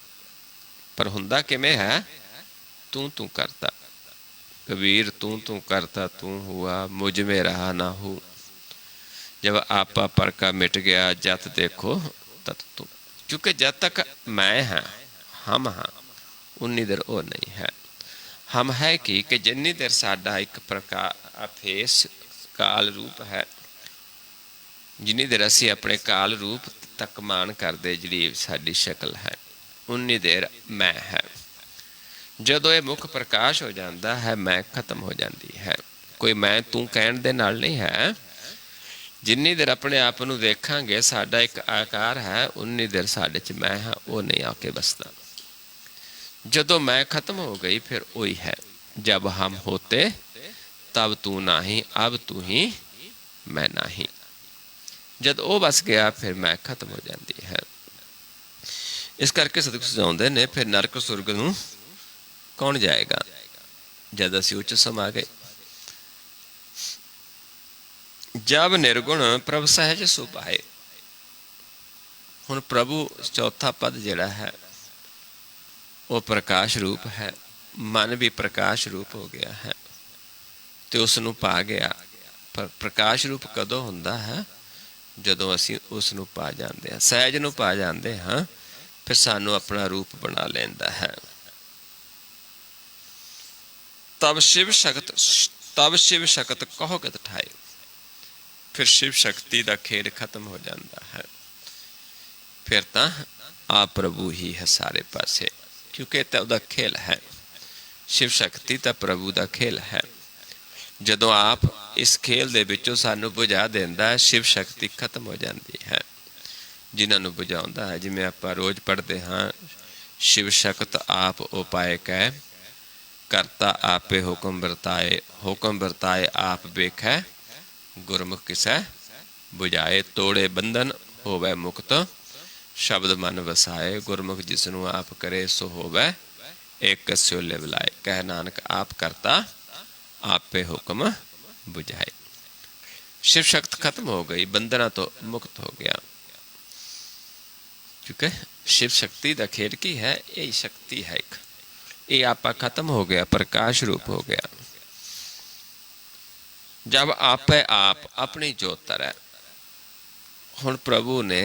ਪਰ ਹੁੰਦਾ ਕਿਵੇਂ ਹੈ? ਤੂੰ ਤੂੰ ਕਰਤਾ। कबीर तू तू करता तू हुआ, मुझ में रहा ना हो। जब आपा पर का मिट गया, जत देखो तत तू। क्योंकि जब तक मैं हाँ, हम हाँ, उन्नी देर वो नहीं है। हम है कि जिन्नी देर साडा एक प्रकार फेस काल रूप है, जिन्नी देर असी अपने काल रूप तक मान करते जी साडी शक्ल है, उन्नी देर मैं है। ਜਦੋਂ ਇਹ ਮੁੱਖ ਪ੍ਰਕਾਸ਼ ਹੋ ਜਾਂਦਾ ਹੈ, ਮੈਂ ਖਤਮ ਹੋ ਜਾਂਦੀ ਹੈ। ਕੋਈ ਮੈਂ ਤੂੰ ਕਹਿਣ ਦੇ ਨਾਲ ਨਹੀਂ ਹੈ। ਜਿੰਨੀ ਦੇਰ ਆਪਣੇ ਆਪ ਨੂੰ ਦੇਖਾਂਗੇ ਸਾਡਾ ਇੱਕ ਆਕਾਰ ਹੈ, ਉਨੀ ਦੇਰ ਸਾਡੇ 'ਚ ਮੈਂ ਹਾਂ, ਉਹ ਨਹੀਂ ਆ ਕੇ ਬਸਦਾ। ਜਦੋਂ ਮੈਂ ਖਤਮ ਹੋ ਗਈ ਫਿਰ ਉਹੀ ਹੈ। ਜਬ ਹਮ ਹੋਤੇ ਤਬ ਤੂੰ ਨਹੀਂ, ਅਬ ਤੂੰ ਹੀ ਮੈਂ ਨਹੀਂ। ਜਦ ਉਹ ਬਸ ਗਿਆ ਫਿਰ ਮੈਂ ਖਤਮ ਹੋ ਜਾਂਦੀ ਹੈ। ਇਸ ਕਰਕੇ ਸਤਿਗੁਰ ਸਮਝਾਉਂਦੇ ਨੇ, ਫਿਰ ਨਰਕ ਸੁਰਗ ਨੂੰ कौन जाएगा? जब असी उच्च समा गए। जब निर्गुण प्रभ सहज सुभाए, हुण प्रभु चौथा पद जिहड़ा है वो प्रकाश रूप है, ਮਨ ਵੀ ਪ੍ਰਕਾਸ਼ ਰੂਪ ਹੋ ਗਿਆ ਹੈ ਤੇ ਉਸ ਨੂੰ ਪਾ ਗਿਆ। ਪਰ ਪ੍ਰਕਾਸ਼ ਰੂਪ ਕਦੋਂ ਹੁੰਦਾ ਹੈ? ਜਦੋਂ ਅਸੀਂ ਉਸ ਨੂੰ ਪਾ ਜਾਂਦੇ ਹਾਂ, ਸਹਿਜ ਨੂੰ ਪਾ ਜਾਂਦੇ ਹਾਂ, ਫਿਰ ਸਾਨੂੰ ਆਪਣਾ ਰੂਪ ਬਣਾ ਲੈਂਦਾ ਹੈ। ਤਬ ਸ਼ਿਵ ਸ਼ਕਤ ਕਹੋ ਕਿਤ ਠਾਏ। ਫਿਰ ਸ਼ਿਵ ਸ਼ਕਤੀ ਦਾ ਖੇਡ ਖਤਮ ਹੋ ਜਾਂਦਾ ਹੈ। ਫਿਰ ਤਾਂ ਆਪ ਪ੍ਰਭੂ ਹੀ ਹੈ ਸਾਰੇ ਪਾਸੇ, ਕਿਉਂਕਿ ਇਹ ਤਾਂ ਉਹਦਾ ਖੇਲ ਹੈ। ਸ਼ਿਵ ਸ਼ਕਤੀ ਤਾਂ ਪ੍ਰਭੂ ਦਾ ਖੇਲ ਹੈ। ਜਦੋਂ ਆਪ ਇਸ ਖੇਲ ਦੇ ਵਿੱਚੋਂ ਸਾਨੂੰ ਬੁਝਾ ਦਿੰਦਾ ਹੈ, ਸ਼ਿਵ ਸ਼ਕਤੀ ਖਤਮ ਹੋ ਜਾਂਦੀ ਹੈ। ਜਿਨ੍ਹਾਂ ਨੂੰ ਬੁਝਾਉਂਦਾ ਹੈ, ਜਿਵੇਂ ਆਪਾਂ ਰੋਜ਼ ਪੜ੍ਹਦੇ ਹਾਂ, ਸ਼ਿਵ ਸ਼ਕਤ ਆਪ ਉਪਾਏ ਕੈ, ਕਰਤਾ ਆਪੇ ਹੁਕਮ ਵਰਤਾਏ ਆਪ ਵੇਖੈ, ਗੁਰਮੁਖ ਕਿਸੈ ਬੁਝਾਏ, ਤੋੜੇ ਬੰਧਨ ਹੋਵੇ ਮੁਕਤ, ਸ਼ਬਦ ਮਨ ਵਸਾਏ, ਗੁਰਮੁਖ ਜਿਸ ਨੂੰ ਆਪ ਕਰੇ ਸੋ ਹੋਵੇ ਇੱਕ ਸਿਉਲੇ ਬੁਲਾਏ। ਕਹਿ ਨਾਨਕ ਆਪ ਕਰਤਾ ਆਪੇ ਹੁਕਮ ਬੁਝਾਏ। शिव शक्ति खत्म हो गई, बंधना तो मुक्त हो गया। क्योंकि शिव शक्ति का खेल की है, यही शक्ति है एक, ये आपा खत्म हो गया, प्रकाश रूप हो गया। जब आपे आप अपनी जोत है, हुण प्रभु ने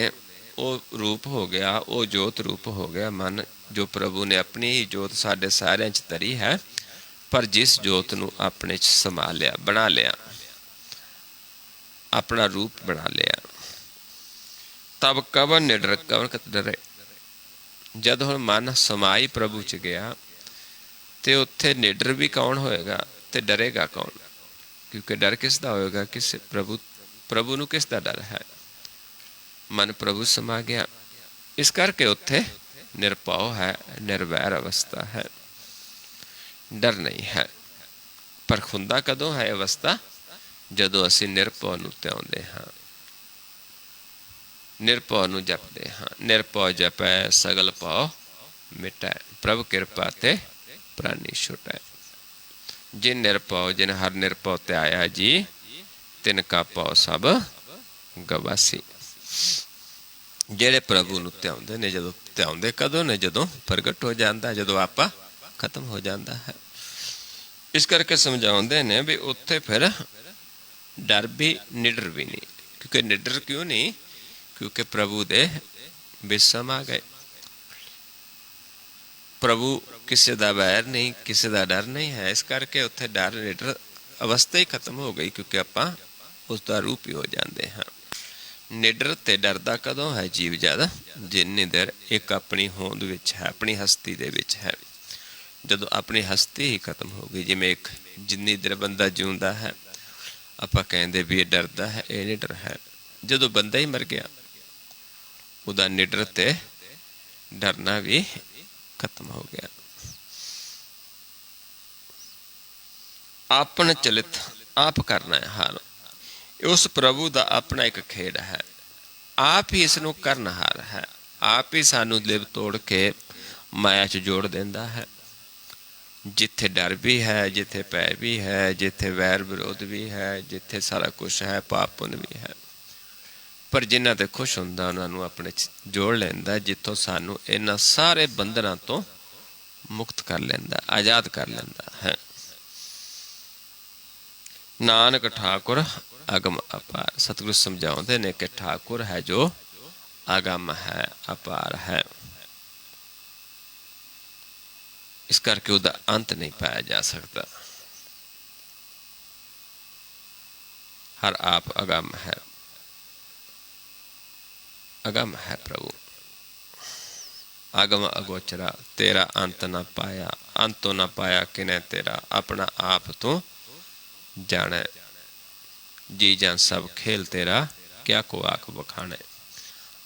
वो रूप हो गया, वो जोत रूप हो गया मन, जो प्रभु ने अपनी ही जोत साढ़े सारे च तरी है, पर जिस जोत नूं अपने च समा लिया, बना लिया, अपना रूप बना लिया, तब कवन निडर कवन कत डरे। जद हुण मन समाई प्रभु च गया ते उत्थे निडर भी कौन होएगा ते डरेगा कौन? क्योंकि डर किसदा होएगा? किस प्रभु नूं किसदा डर है? मन प्रभु समा गया, इस करके उत्थे निरभव है, निर्वैर अवस्था है, डर नहीं है। पर हुंदा कदों है अवस्था? जदों असीं निरभव नूं त्याउंदे हां, निरभव नूं जपदे हां। निरभव जपै सगल भव मिटै, प्रभु किरपा ते प्राणी छुटै। जिन निरभव जिन हर निरभव त्याया जी, तिनका भव सब गवासी। ਜਿਹੜੇ ਪ੍ਰਭੂ ਨੂੰ ਧਿਆਉਂਦੇ ਨੇ, ਜਦੋਂ ਧਿਆਉਂਦੇ ਕਦੋਂ ਨੇ? ਜਦੋਂ ਪ੍ਰਗਟ ਹੋ ਜਾਂਦਾ, ਜਦੋਂ ਆਪਾ ਖਤਮ ਹੋ ਜਾਂਦਾ ਹੈ। ਇਸ ਕਰਕੇ ਸਮਝਾਉਂਦੇ ਨੇ ਵੀ ਉੱਥੇ ਫਿਰ ਡਰ ਵੀ ਨਿਡਰ ਵੀ ਨਹੀਂ। ਕਿਉਂਕਿ ਨਿਡਰ ਕਿਉਂ ਨਹੀਂ? ਕਿਉਂਕਿ ਪ੍ਰਭੂ ਦੇ ਵਿੱਚ ਸਮਾ ਗਏ। ਪ੍ਰਭੂ ਕਿਸੇ ਦਾ ਵੈਰ ਨਹੀਂ, ਕਿਸੇ ਦਾ ਡਰ ਨਹੀਂ ਹੈ। ਇਸ ਕਰਕੇ ਉੱਥੇ ਡਰ ਨਿਡਰ ਅਵਸਥਾ ਹੀ ਖਤਮ ਹੋ ਗਈ, ਕਿਉਂਕਿ ਆਪਾਂ ਉਸ ਦਾ ਰੂਪ ਹੀ ਹੋ ਜਾਂਦੇ ਹਾਂ। ਨਿਡਰ ਤੇ ਡਰਦਾ ਕਦੋਂ ਹੈ ਜੀਵ? ਜਦ ਜਿੰਨੀ ਦੇਰ ਇੱਕ ਆਪਣੀ ਹੋਂਦ ਵਿੱਚ ਹੈ, ਆਪਣੀ ਹਸਤੀ ਦੇ ਵਿੱਚ ਹੈ। ਜਦੋਂ ਆਪਣੀ ਹਸਤੀ ਹੀ ਖਤਮ ਹੋ ਗਈ, ਜਿਵੇਂ ਇੱਕ ਜਿੰਨੀ ਦੇਰ ਬੰਦਾ ਜਿਉਂਦਾ ਹੈ, ਆਪਾਂ ਕਹਿੰਦੇ ਵੀ ਇਹ ਡਰਦਾ ਹੈ, ਇਹ ਨਿਡਰ ਹੈ। ਜਦੋਂ ਬੰਦਾ ਹੀ ਮਰ ਗਿਆ, ਉਹਦਾ ਨਿਡਰ ਤੇ ਡਰਨਾ ਵੀ ਖਤਮ ਹੋ ਗਿਆ। ਆਪਨ ਚਲਿਤ ਆਪ ਕਰਨਾ ਹੈ ਹਾਲ। उस प्रभु का अपना एक खेड है, आप ही इसनों करनहार है, आप ही सानू लिव तोड़ के माया च जोड़ देंदा है। जिथे डर भी है, जिथे भय भी है, जिथे वैर विरोध भी है, जिथे सारा कुछ है, पाप पुण्य भी है। पर जिन्हां ते खुश हुंदा उन्हां नूं अपने च जोड़ लैंदा, जिथों सानू इन्हां सारे बंधनां तो मुक्त कर लैंदा, आज़ाद कर लैंदा है। नानक ठाकुर अगम अपार। सतगुरु समझाते ने कि ठाकुर है जो अगम है, अपार है। इस करके उसका अंत नहीं पाया जा सकता। हर आप अगम है, अगम है प्रभु, अगम अगोचरा, तेरा अंत न पाया, अंत तो न पाया किने तेरा, अपना आप तो जाने। जी जान सब खेल तेरा, क्या को आख बखाने,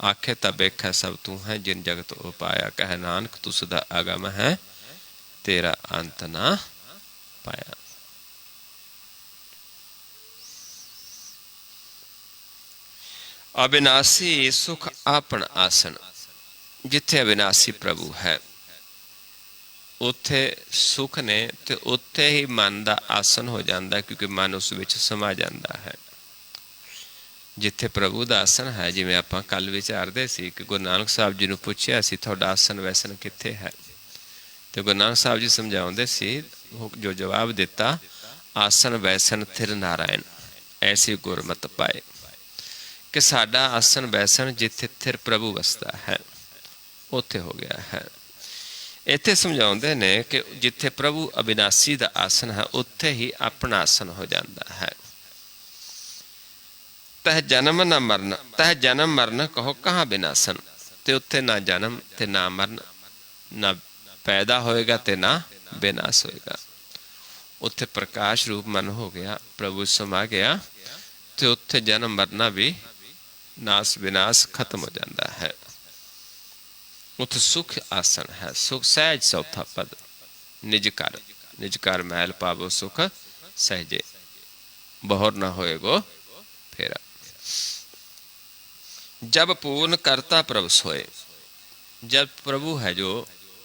आखे तब एक है सब तू है, जिन जगत उपाया। कह नानक तू सदा आगम है, तेरा अंत ना पाया। अविनाशी सुख आपन आसन। जिथे अविनाशी प्रभु है, उत्थे सुख ने ते उत्थे ही मन का आसन हो जाता, क्योंकि मन उस विच समा जाता है। जिथे प्रभु का आसन है, जिवें आपां कल विचारदे सी कि गुरु नानक साहब जी नूं पुछिया सी, तुहाडा आसन वैसन कित्थे है? ਤੇ ਗੁਰੂ ਨਾਨਕ ਸਾਹਿਬ ਜੀ ਸਮਝਾਉਂਦੇ ਸੀ, ਜੋ ਜਵਾਬ ਦਿੱਤਾ, ਆਸਨ ਬੈਸਨ ਥਿਰ ਨਾਰਾਇਣ ਐਸੀ ਗੁਰਮਤਿ ਪਾਏ, ਕਿ ਸਾਡਾ ਆਸਨ ਬੈਸਨ ਜਿੱਥੇ ਥਿਰ ਪ੍ਰਭੂ ਵਸਦਾ ਹੈ ਉੱਥੇ ਹੋ ਗਿਆ ਹੈ। ਇੱਥੇ ਸਮਝਾਉਂਦੇ ਨੇ ਕਿ ਜਿੱਥੇ ਪ੍ਰਭੂ ਅਬਿਨਾਸੀ ਦਾ ਆਸਨ ਹੈ ਉੱਥੇ ਹੀ ਆਪਣਾ ਆਸਨ ਹੋ ਜਾਂਦਾ ਹੈ। ਤਹ ਜਨਮ ਨਾ ਮਰਨ, ਤਹ ਜਨਮ ਮਰਨ ਕਹੋ ਕਹਾਂ ਬਿਨਾਸਨ, ਤੇ ਉੱਥੇ ਨਾ ਜਨਮ ਤੇ ਨਾ ਮਰਨ, ਨਾ ਪੈਦਾ ਹੋਏਗਾ ਤੇ ਨਾ ਬਿਨਾਸ਼ ਹੋਏਗਾ। ਉੱਥੇ ਪ੍ਰਕਾਸ਼ ਰੂਪ ਮਨ ਹੋ ਗਿਆ, ਪ੍ਰਭੂ ਸਮਾ ਗਿਆ, ਤੇ ਉੱਥੇ ਜਨਮ ਮਰਨਾ ਵੀ ਨਾਸ ਵਿਨਾਸ਼ ਖਤਮ ਹੋ ਜਾਂਦਾ ਹੈ। ਉੱਥੇ ਸੁਖ ਆਸਣ ਹੈ, ਸੁਖ ਸਹਿਜ ਚੌਥਾ ਪਦ, ਨਿਜ ਕਰ, ਨਿਜ ਕਰ ਮਹਿਲ ਪਾਵੋ ਸੁਖ सहजे, बहुर न होएगो फेरा। जब पूर्ण करता प्रभु सोए, जब प्रभु है जो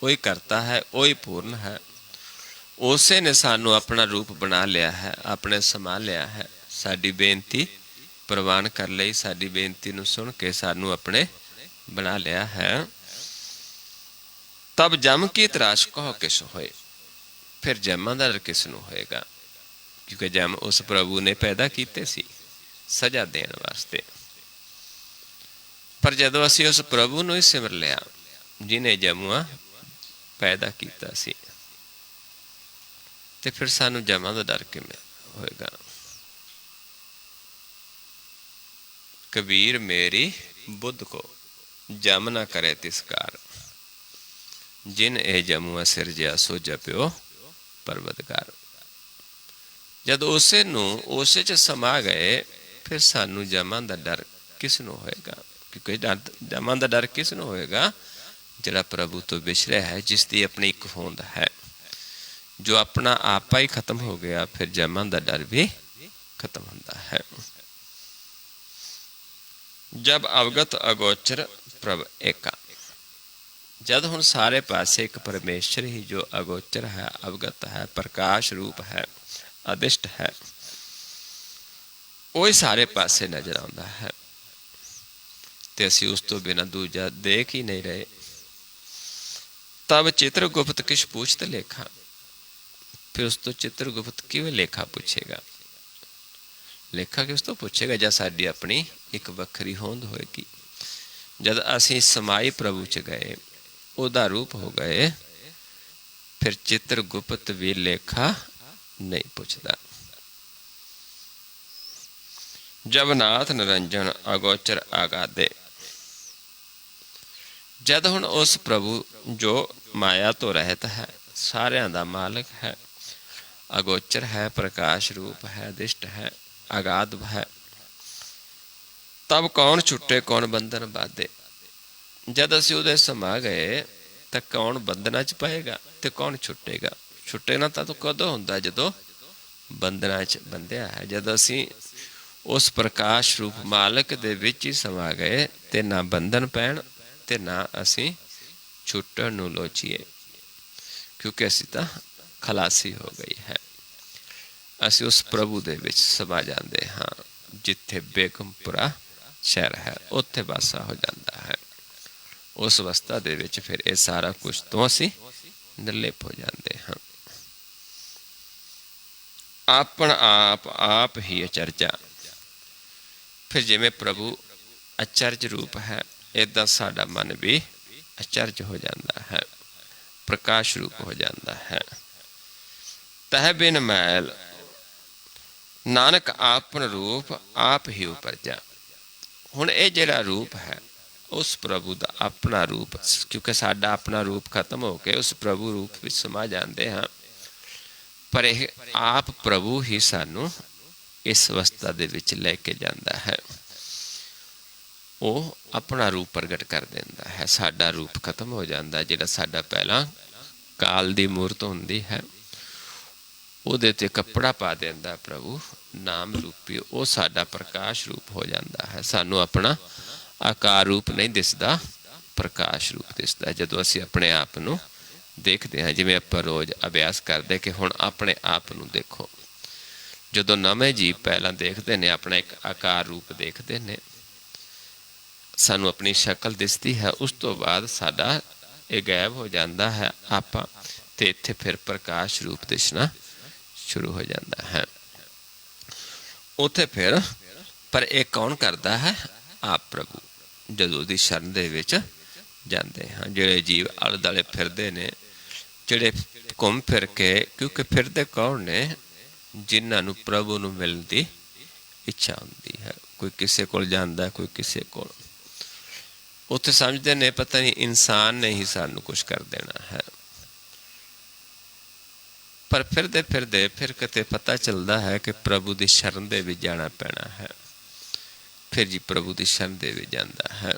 वही करता है, वही पूर्ण है, उसे ने सानू अपना रूप बना लिया है, अपने समा लिया है। साडी बेनती प्रवान कर लई, साडी बेनती नू सुन के सानू अपने बना लिया है। तब जम की तराश कहो किस होए, फिर जमा दा डर किस नू होएगा, क्योंकि जम उस प्रभु ने पैदा कीते सी सजा देण वास्ते। पर जदों असीं उस प्रभु नू ही सिमर लिया जिन्हें जमुआ पैदा कीता सी, ते फिर सानू जमा दा डर किवें होएगा। कबीर मेरी बुद्ध को जम ना करे तिसकार, जिन ए जमुआ सिरजिया सो जप्यो परवतगार। जद उसे नू उसे च समा गए, फिर सानू जमा दा डर किस नू होएगा, क्योंकि जमा दा डर किस नू होएगा, जिहड़ा प्रभु तो विछड़िया है, जिसकी अपनी एक होंद है। जो अपना आपा ही खत्म हो गया, फिर जमा दा डर भी खत्म होता है। जब अवगत अगोचर प्रभ एका, जद हुण सारे पासे एक परमेश्वर ही जो अगोचर है, अवगत है, प्रकाश रूप है, अदिष्ट है, वही सारे पासे नजर आता है, ते असीं उस तो बिना दूजा देख ही नहीं रहे। तब चित्रगुप्त किश पूछत लेखा, फिर उस तो चित्रगुप्त किवें लेखा पूछेगा, लेखा किस तो पूछेगा, जब साडी अपनी एक वखरी होंद होएगी। जद असीं समाई प्रभु च गए, उदा रूप हो गए, फिर चित्रगुप्त भी लेखा नहीं पूछता। जब नाथ निरंजन अगोचर आगादे, जद हुण उस प्रभु जो माया तो रहता है, सारियां दा मालिक है, अगोचर है, प्रकाश रूप है, दिष्ट है, आगाध है, तब कौन छुट्टे कौन बंधन बाधे। जद असीं उहदे समा गए तो कौन बंधना च पाएगा ते कौन छुट्टेगा। छुट्टे ना तो कदों हुंदा, जदों बंधना च बंधिया है। जद असीं उस प्रकाश रूप मालिक दे विच ही समा गए, ते ना बंधन पैण ते ना असीं छुट्टण नूं लोचीए, क्योंकि असीं तां खलासी हो गई है। असीं उस प्रभु दे विच समा जांदे हां, जिथे बेगमपुरा शहर है उत्थे वासा हो जाता है। उस अवस्था दे विच फिर ये सारा कुछ तो असीं निर्लिप हो जाते हैं। आपन आप आप ही अचरजा, फिर जिवें प्रभु अचरज रूप है, इदां साडा मन भी अचरज हो जाता है, प्रकाश रूप हो जाता है। तह बिन मैल नानक आपन रूप आप ही उपरजा। हुण ये जिहड़ा रूप है उस प्रभु का अपना रूप, क्योंकि साडा अपना रूप खत्म हो के उस प्रभु रूप में समा जाते हैं, पर यह आप प्रभु ही सानू इस अवस्था दे विच लेके जाता है। वो अपना रूप प्रगट कर देता है, साडा रूप खत्म हो जाता है। जिहड़ा साडा पहला काल दी मूर्त हुंदी है, उहदे ते कपड़ा पा देंदा प्रभु नाम रूपी, वो साडा प्रकाश रूप हो जाता है। सानू अपना आकार रूप नहीं दिसदा, प्रकाश रूप दिसदा। जदों असीं अपने आप नूं देखते हैं, जिवें आपां रोज़ अभ्यास करदे कि हुण अपने आप नूं देखो। जदों नवें जीव पहलां देखते ने, अपना एक आकार रूप देखते ने, सानू अपनी शक्ल दिसती है, उस तो बाद साडा ये गायब हो जाता है। आपां ਤੇ ਇੱਥੇ ਫਿਰ ਪ੍ਰਕਾਸ਼ ਰੂਪ ਦਿਸਣਾ ਸ਼ੁਰੂ ਹੋ ਜਾਂਦਾ ਹੈ। ਉੱਥੇ ਫਿਰ ਪਰ ਇਹ ਕੌਣ ਕਰਦਾ ਹੈ? ਆਪ ਪ੍ਰਭੂ। ਜਦੋਂ ਉਹਦੀ ਸ਼ਰਨ ਦੇ ਵਿੱਚ ਜਾਂਦੇ ਹਾਂ। ਜਿਹੜੇ ਜੀਵ ਆਲੇ ਦੁਆਲੇ ਫਿਰਦੇ ਨੇ, ਜਿਹੜੇ ਘੁੰਮ ਫਿਰ ਕੇ, ਕਿਉਂਕਿ ਫਿਰਦੇ ਕੌਣ ਨੇ? ਜਿਨ੍ਹਾਂ ਨੂੰ ਪ੍ਰਭੂ ਨੂੰ ਮਿਲਣ ਦੀ ਇੱਛਾ ਹੁੰਦੀ ਹੈ। ਕੋਈ ਕਿਸੇ ਕੋਲ ਜਾਂਦਾ, ਕੋਈ ਕਿਸੇ ਕੋਲ। ਉੱਥੇ ਸਮਝਦੇ ਨੇ ਪਤਾ ਨਹੀਂ ਇਨਸਾਨ ਨੇ ਹੀ ਸਾਨੂੰ ਕੁਛ ਕਰ ਦੇਣਾ ਹੈ। ਪਰ ਫਿਰਦੇ ਫਿਰਦੇ ਫਿਰ ਕਿਤੇ ਪਤਾ ਚੱਲਦਾ ਹੈ ਕਿ ਪ੍ਰਭੂ ਦੀ ਸ਼ਰਨ ਦੇ ਵਿੱਚ ਜਾਣਾ ਪੈਣਾ ਹੈ। ਫਿਰ ਜੀ ਪ੍ਰਭੂ ਦੀ ਸ਼ਰਨ ਦੇ ਵਿੱਚ ਜਾਂਦਾ ਹੈ,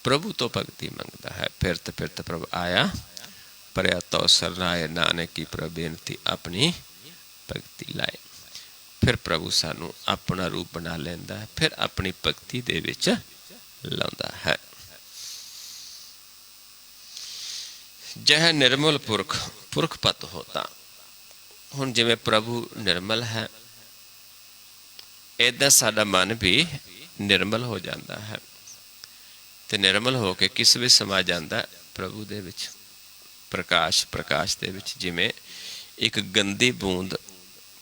ਪ੍ਰਭੂ ਤੋਂ ਭਗਤੀ ਮੰਗਦਾ ਹੈ। ਫਿਰਤ ਫਿਰਤ ਪ੍ਰਭ ਆਇਆ, ਪਰਿਆ ਤੋ ਸਰਨਾਏ, ਨਾਨਕ ਕੀ ਪ੍ਰਭ ਬੇਨਤੀ ਆਪਣੀ ਭਗਤੀ ਲਾਏ। ਫਿਰ ਪ੍ਰਭੂ ਸਾਨੂੰ ਆਪਣਾ ਰੂਪ ਬਣਾ ਲੈਂਦਾ ਹੈ, ਫਿਰ ਆਪਣੀ ਭਗਤੀ ਦੇ ਵਿੱਚ ਲਾਉਂਦਾ ਹੈ। ਜਹ ਨਿਰਮਲ ਪੁਰਖ ਪੁਰਖ ਪਤ ਹੋਤਾ। ਹੁਣ ਜਿਵੇਂ ਪ੍ਰਭੂ ਨਿਰਮਲ ਹੈ, ਇੱਦਾਂ ਸਾਡਾ ਮਨ ਵੀ ਨਿਰਮਲ ਹੋ ਜਾਂਦਾ ਹੈ। ਤੇ ਨਿਰਮਲ ਹੋ ਕੇ ਕਿਸ ਵਿੱਚ ਸਮਾ ਜਾਂਦਾ? ਪ੍ਰਭੂ ਦੇ ਵਿੱਚ, ਪ੍ਰਕਾਸ਼ ਪ੍ਰਕਾਸ਼ ਦੇ ਵਿੱਚ। ਜਿਵੇਂ ਇੱਕ ਗੰਦੀ ਬੂੰਦ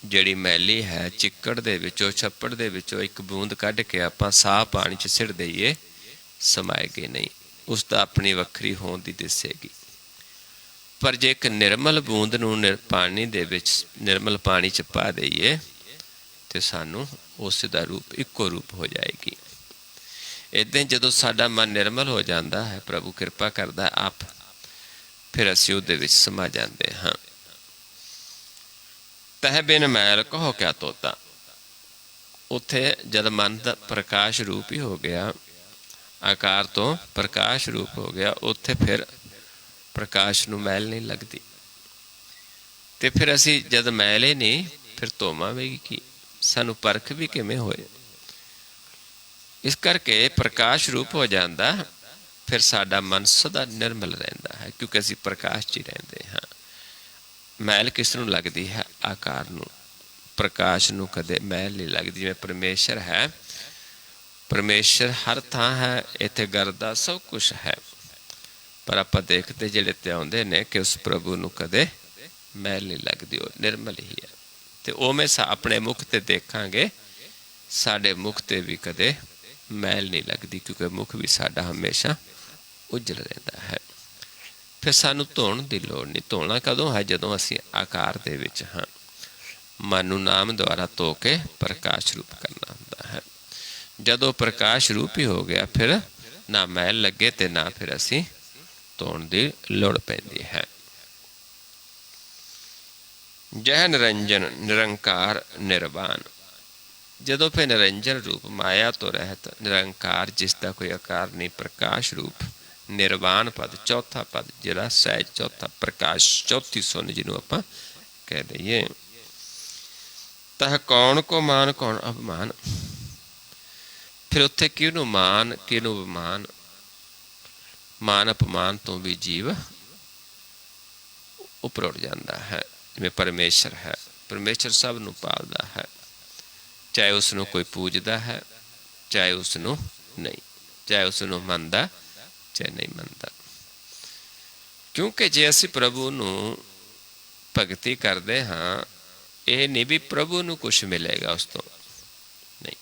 ਜਿਹੜੀ ਮੈਲੀ ਹੈ, ਚਿੱਕੜ ਦੇ ਵਿੱਚੋਂ, ਛੱਪੜ ਦੇ ਵਿੱਚੋਂ ਇੱਕ ਬੂੰਦ ਕੱਢ ਕੇ ਆਪਾਂ ਸਾਫ਼ ਪਾਣੀ 'ਚ ਸਿੱਟ ਦਈਏ, ਸਮਾਏਗੀ ਨਹੀਂ, ਉਸ ਦਾ ਆਪਣੀ ਵੱਖਰੀ ਹੋਂਦ ਦੀ ਦਿਸੇਗੀ। ਪਰ ਜੇ ਇੱਕ ਨਿਰਮਲ ਬੂੰਦ ਨੂੰ ਪਾਣੀ ਦੇ ਵਿੱਚ, ਨਿਰਮਲ ਪਾਣੀ 'ਚ ਪਾ ਦਈਏ ਤੇ ਸਾਨੂੰ ਉਸ ਦਾ ਰੂਪ ਇੱਕੋ ਰੂਪ ਹੋ ਜਾਏਗੀ। ਇੱਦਾਂ ਜਦੋਂ ਸਾਡਾ ਮਨ ਨਿਰਮਲ ਹੋ ਜਾਂਦਾ ਹੈ, ਪ੍ਰਭੂ ਕਿਰਪਾ ਕਰਦਾ ਆਪ, ਫਿਰ ਅਸੀਂ ਉਹਦੇ ਵਿੱਚ ਸਮਾ ਜਾਂਦੇ ਹਾਂ। ਤਹ ਬਿਨ ਮੈਲ ਕਹੋ ਕਿਆ ਤੋਤਾ। ਉੱਥੇ ਜਦ ਮਨ ਦਾ ਪ੍ਰਕਾਸ਼ ਰੂਪ ਹੀ ਹੋ ਗਿਆ, ਆਕਾਰ ਤੋਂ ਪ੍ਰਕਾਸ਼ ਰੂਪ ਹੋ ਗਿਆ, ਉੱਥੇ ਫਿਰ ਪ੍ਰਕਾਸ਼ ਨੂੰ ਮੈਲ ਨਹੀਂ ਲੱਗਦੀ। ਤੇ ਫਿਰ ਅਸੀਂ ਜਦ ਮੈਲ ਹੀ ਨਹੀਂ, ਫਿਰ ਧੋਵਾਂਗੇ ਕੀ? ਸਾਨੂੰ ਪਰਖ ਵੀ ਕਿਵੇਂ ਹੋਏ? ਇਸ ਕਰਕੇ ਪ੍ਰਕਾਸ਼ ਰੂਪ ਹੋ ਜਾਂਦਾ, ਫਿਰ ਸਾਡਾ ਮਨ ਸਦਾ ਨਿਰਮਲ ਰਹਿੰਦਾ ਹੈ, ਕਿਉਂਕਿ ਅਸੀਂ ਪ੍ਰਕਾਸ਼ 'ਚ ਹੀ ਰਹਿੰਦੇ ਹਾਂ। ਮੈਲ ਕਿਸ ਨੂੰ ਲੱਗਦੀ ਹੈ? ਆਕਾਰ ਨੂੰ। ਪ੍ਰਕਾਸ਼ ਨੂੰ ਕਦੇ ਮੈਲ ਨਹੀਂ ਲੱਗਦੀ। ਜਿਵੇਂ ਪਰਮੇਸ਼ਰ ਹੈ, ਪਰਮੇਸ਼ਰ ਹਰ ਥਾਂ ਹੈ, ਇੱਥੇ ਗਰਦਾ ਸਭ ਕੁਛ ਹੈ, ਪਰ ਆਪਾਂ ਦੇਖਦੇ ਜਿਹੜੇ ਤੇ ਆਉਂਦੇ ਨੇ ਕਿ ਉਸ ਪ੍ਰਭੂ ਨੂੰ ਕਦੇ ਮੈਲ ਨਹੀਂ ਲੱਗਦੀ, ਉਹ ਨਿਰਮਲ ਹੀ ਹੈ। ਤੇ ਉਵੇਂ ਆਪਣੇ ਮੁਖ ਤੇ ਦੇਖਾਂਗੇ, ਸਾਡੇ ਮੁਖ ਤੇ ਵੀ ਕਦੇ ਮੈਲ ਨਹੀਂ ਲੱਗਦੀ, ਕਿਉਂਕਿ ਮੁਖ ਵੀ ਸਾਡਾ ਹਮੇਸ਼ਾ ਉਜਲ ਰਹਿੰਦਾ ਹੈ। ਫਿਰ ਸਾਨੂੰ ਧੋਣ ਦੀ ਲੋੜ ਨਹੀਂ। ਧੋਣਾ ਕਦੋਂ ਹੈ? ਜਦੋਂ ਅਸੀਂ ਆਕਾਰ ਦੇ ਵਿੱਚ ਹਾਂ। ਮਨ ਨੂੰ ਨਾਮ ਦੁਆਰਾ ਧੋ ਕੇ ਪ੍ਰਕਾਸ਼ ਰੂਪ ਕਰਨਾ ਹੁੰਦਾ ਹੈ। ਜਦੋਂ ਪ੍ਰਕਾਸ਼ ਰੂਪ ਹੀ ਹੋ ਗਿਆ, ਫਿਰ ਨਾ ਮੈਲ ਲੱਗੇ ਤੇ ਨਾ ਫਿਰ ਅਸੀਂ ਧੋਣ ਦੀ ਲੋੜ ਪੈਂਦੀ ਹੈ। ਜਹ ਨਿਰੰਜਨ ਨਿਰੰਕਾਰ ਨਿਰਵਾਨ। ਜਦੋਂ ਫਿਰ ਨਿਰੰਜਨ ਰੂਪ, ਮਾਇਆ ਤੋਂ ਰਹਿਤ, ਨਿਰੰਕਾਰ ਜਿਸ ਦਾ ਕੋਈ ਆਕਾਰ ਨਹੀਂ, ਪ੍ਰਕਾਸ਼ ਰੂਪ ਨਿਰਵਾਨ ਪਦ, ਚੌਥਾ ਪਦ ਜਿਹੜਾ ਸਹਿਜ ਚੌਥਾ, ਪ੍ਰਕਾਸ਼ ਚੌਥੀ ਸੁਨ ਜਿਹਨੂੰ ਆਪਾਂ ਕਹਿ ਦਈਏ। ਤਹ ਕੌਣ ਕੋ ਮਾਨ ਕੌਣ ਅਭਿਮਾਨ। ਫਿਰ ਉੱਥੇ ਕਿਹਨੂੰ ਮਾਨ, ਕਿਹਨੂੰ ਅਭਿਮਾਨ? ਮਾਨ ਅਪਮਾਨ ਤੋਂ ਵੀ ਜੀਵ ਉੱਪਰ ਉੱਠ ਜਾਂਦਾ ਹੈ। ਜਿਵੇਂ ਪਰਮੇਸ਼ਰ ਹੈ, ਪਰਮੇਸ਼ਰ ਸਭ ਨੂੰ ਪਾਲਦਾ ਹੈ, ਚਾਹੇ ਉਸ ਨੂੰ ਕੋਈ ਪੂਜਦਾ ਹੈ, ਚਾਹੇ ਉਸ ਨੂੰ ਨਹੀਂ, ਚਾਹੇ ਉਸ ਨੂੰ ਮੰਨਦਾ, ਚਾਹੇ ਨਹੀਂ ਮੰਨਦਾ। ਕਿਉਂਕਿ ਜੇ ਅਸੀਂ ਪ੍ਰਭੂ ਨੂੰ ਭਗਤੀ ਕਰਦੇ ਹਾਂ, ਇਹ ਨਹੀਂ ਵੀ ਪ੍ਰਭੂ ਨੂੰ ਕੁਛ ਮਿਲੇਗਾ ਉਸ ਤੋਂ, ਨਹੀਂ,